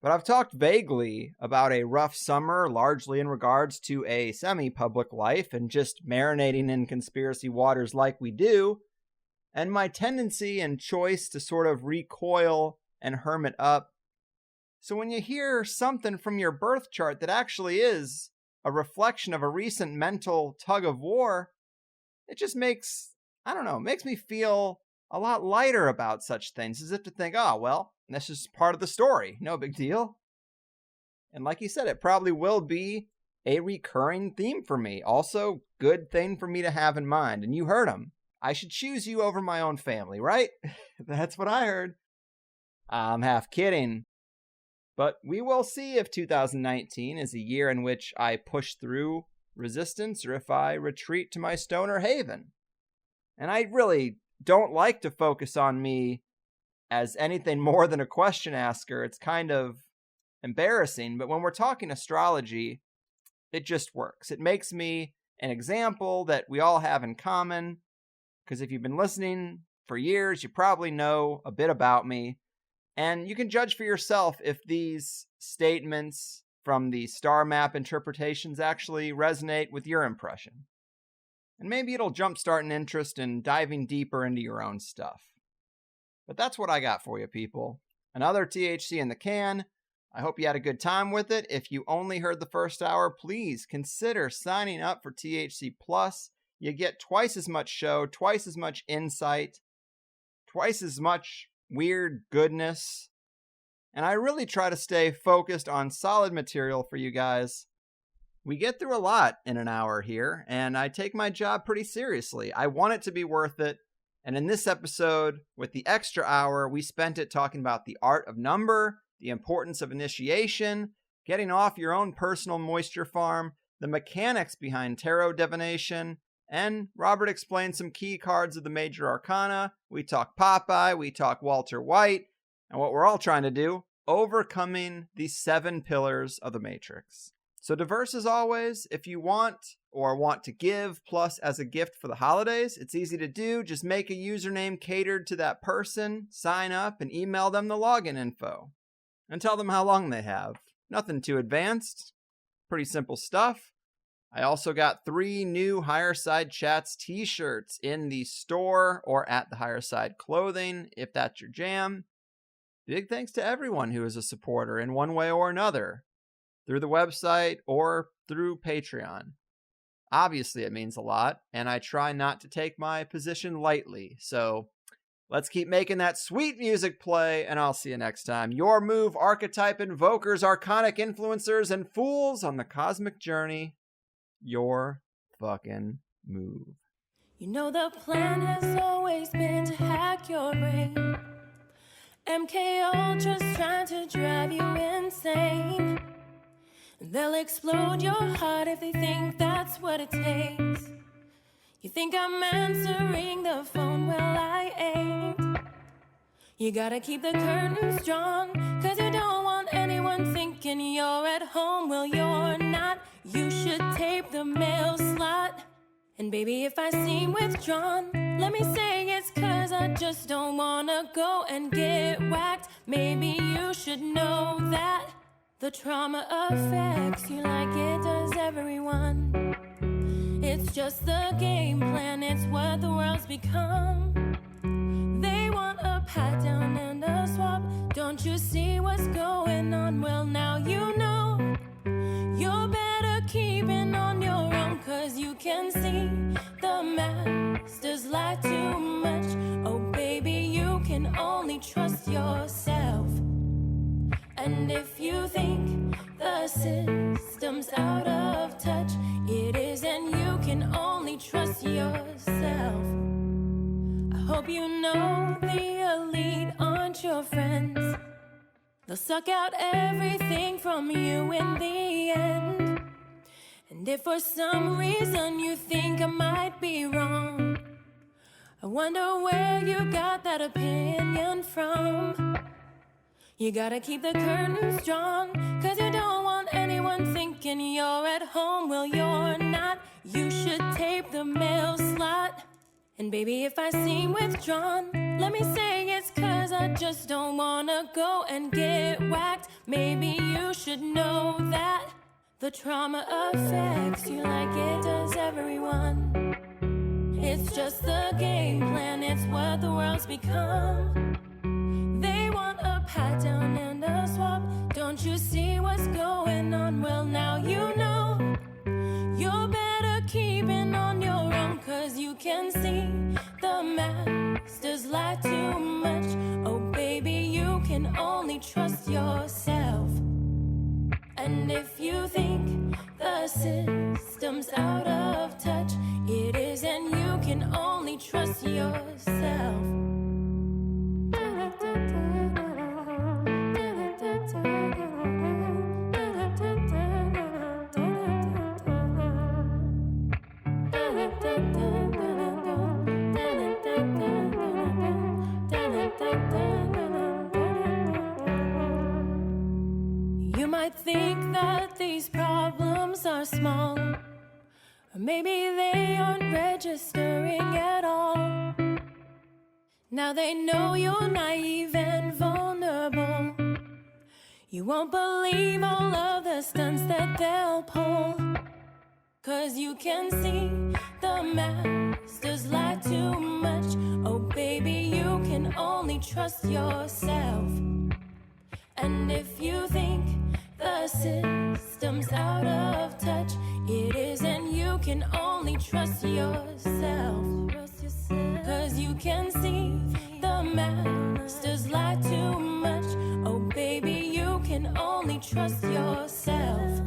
Speaker 1: But I've talked vaguely about a rough summer, largely in regards to a semi-public life and just marinating in conspiracy waters like we do, and my tendency and choice to sort of recoil and hermit up. So when you hear something from your birth chart that actually is a reflection of a recent mental tug of war, it just makes me feel a lot lighter about such things, as if to think, oh, well, this is part of the story. No big deal. And like you said, it probably will be a recurring theme for me. Also, good thing for me to have in mind. And you heard him. I should choose you over my own family, right? That's what I heard. I'm half kidding. But we will see if 2019 is a year in which I push through resistance or if I retreat to my stoner haven. And I really don't like to focus on me as anything more than a question asker. It's kind of embarrassing, but when we're talking astrology, it just works. It makes me an example that we all have in common, because if you've been listening for years, you probably know a bit about me, and you can judge for yourself if these statements from the star map interpretations actually resonate with your impression. And maybe it'll jumpstart an interest in diving deeper into your own stuff. But that's what I got for you, people. Another THC in the can. I hope you had a good time with it. If you only heard the first hour, please consider signing up for THC Plus. You get twice as much show, twice as much insight, twice as much weird goodness. And I really try to stay focused on solid material for you guys. We get through a lot in an hour here, and I take my job pretty seriously. I want it to be worth it. And in this episode, with the extra hour, we spent it talking about the art of number, the importance of initiation, getting off your own personal moisture farm, the mechanics behind tarot divination, and Robert explained some key cards of the major arcana. We talk Popeye, we talk Walter White, and what we're all trying to do, overcoming the 7 pillars of the Matrix. So diverse as always. If you want or want to give Plus as a gift for the holidays, it's easy to do. Just make a username catered to that person, sign up, and email them the login info. And tell them how long they have. Nothing too advanced. Pretty simple stuff. I also got 3 new Higher Side Chats t-shirts in the store or at the Higher Side Clothing, if that's your jam. Big thanks to everyone who is a supporter in one way or another, through the website or through Patreon. Obviously, it means a lot, and I try not to take my position lightly. So let's keep making that sweet music play, and I'll see you next time. Your move, archetype invokers, arcanic influencers, and fools on the cosmic journey. Your fucking move.
Speaker 5: You know the plan has always been to hack your brain. MK Ultra's trying to drive you insane. They'll explode your heart if they think that's what it takes. You think I'm answering the phone? Well, I ain't. You gotta keep the curtains drawn, 'cause you don't want anyone thinking you're at home. Well, you're not. You should tape the mail slot. And baby, if I seem withdrawn, let me say it's 'cause I just don't wanna go and get whacked. Maybe you should know that the trauma affects you like it does everyone. It's just the game plan, it's what the world's become. They want a pat down and a swap. Don't you see what's going on? Well, now you know. You're better keeping on your own, 'cause you can see the masters lie too much. Oh baby, you can only trust yourself. And if you think the system's out of touch, it is, and you can only trust yourself. I hope you know the elite aren't your friends. They'll suck out everything from you in the end. And if for some reason you think I might be wrong, I wonder where you got that opinion from. You gotta keep the curtains drawn, 'cause you don't want anyone thinking you're at home. Well, you're not. You should tape the mail slot. And baby, if I seem withdrawn, let me say it's 'cause I just don't wanna go and get whacked. Maybe you should know that the trauma affects you like it does everyone. It's just the game plan, it's what the world's become. They want a pat down and a swap. Don't you see what's going on? Well, now you know. You're better keeping on your own, 'cause you can see the masters lie too much. Oh baby, you can only trust yourself. And if you think the system's out of touch, it is, and you can only trust yourself. You might think that these problems are small, or maybe they aren't registering at all. Now they know you're naive and vulnerable. You won't believe all of the stunts that they'll pull, 'cause you can see the masters lie too much. Oh baby, you can only trust yourself. And if you think the system's out of touch, it is, and you can only trust yourself. 'Cause you can see the masters lie too much. Oh baby, you can only trust yourself.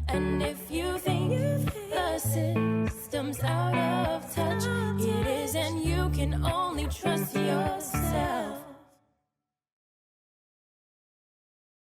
Speaker 5: And if you think the system's out of touch, it is, and you can only trust yourself.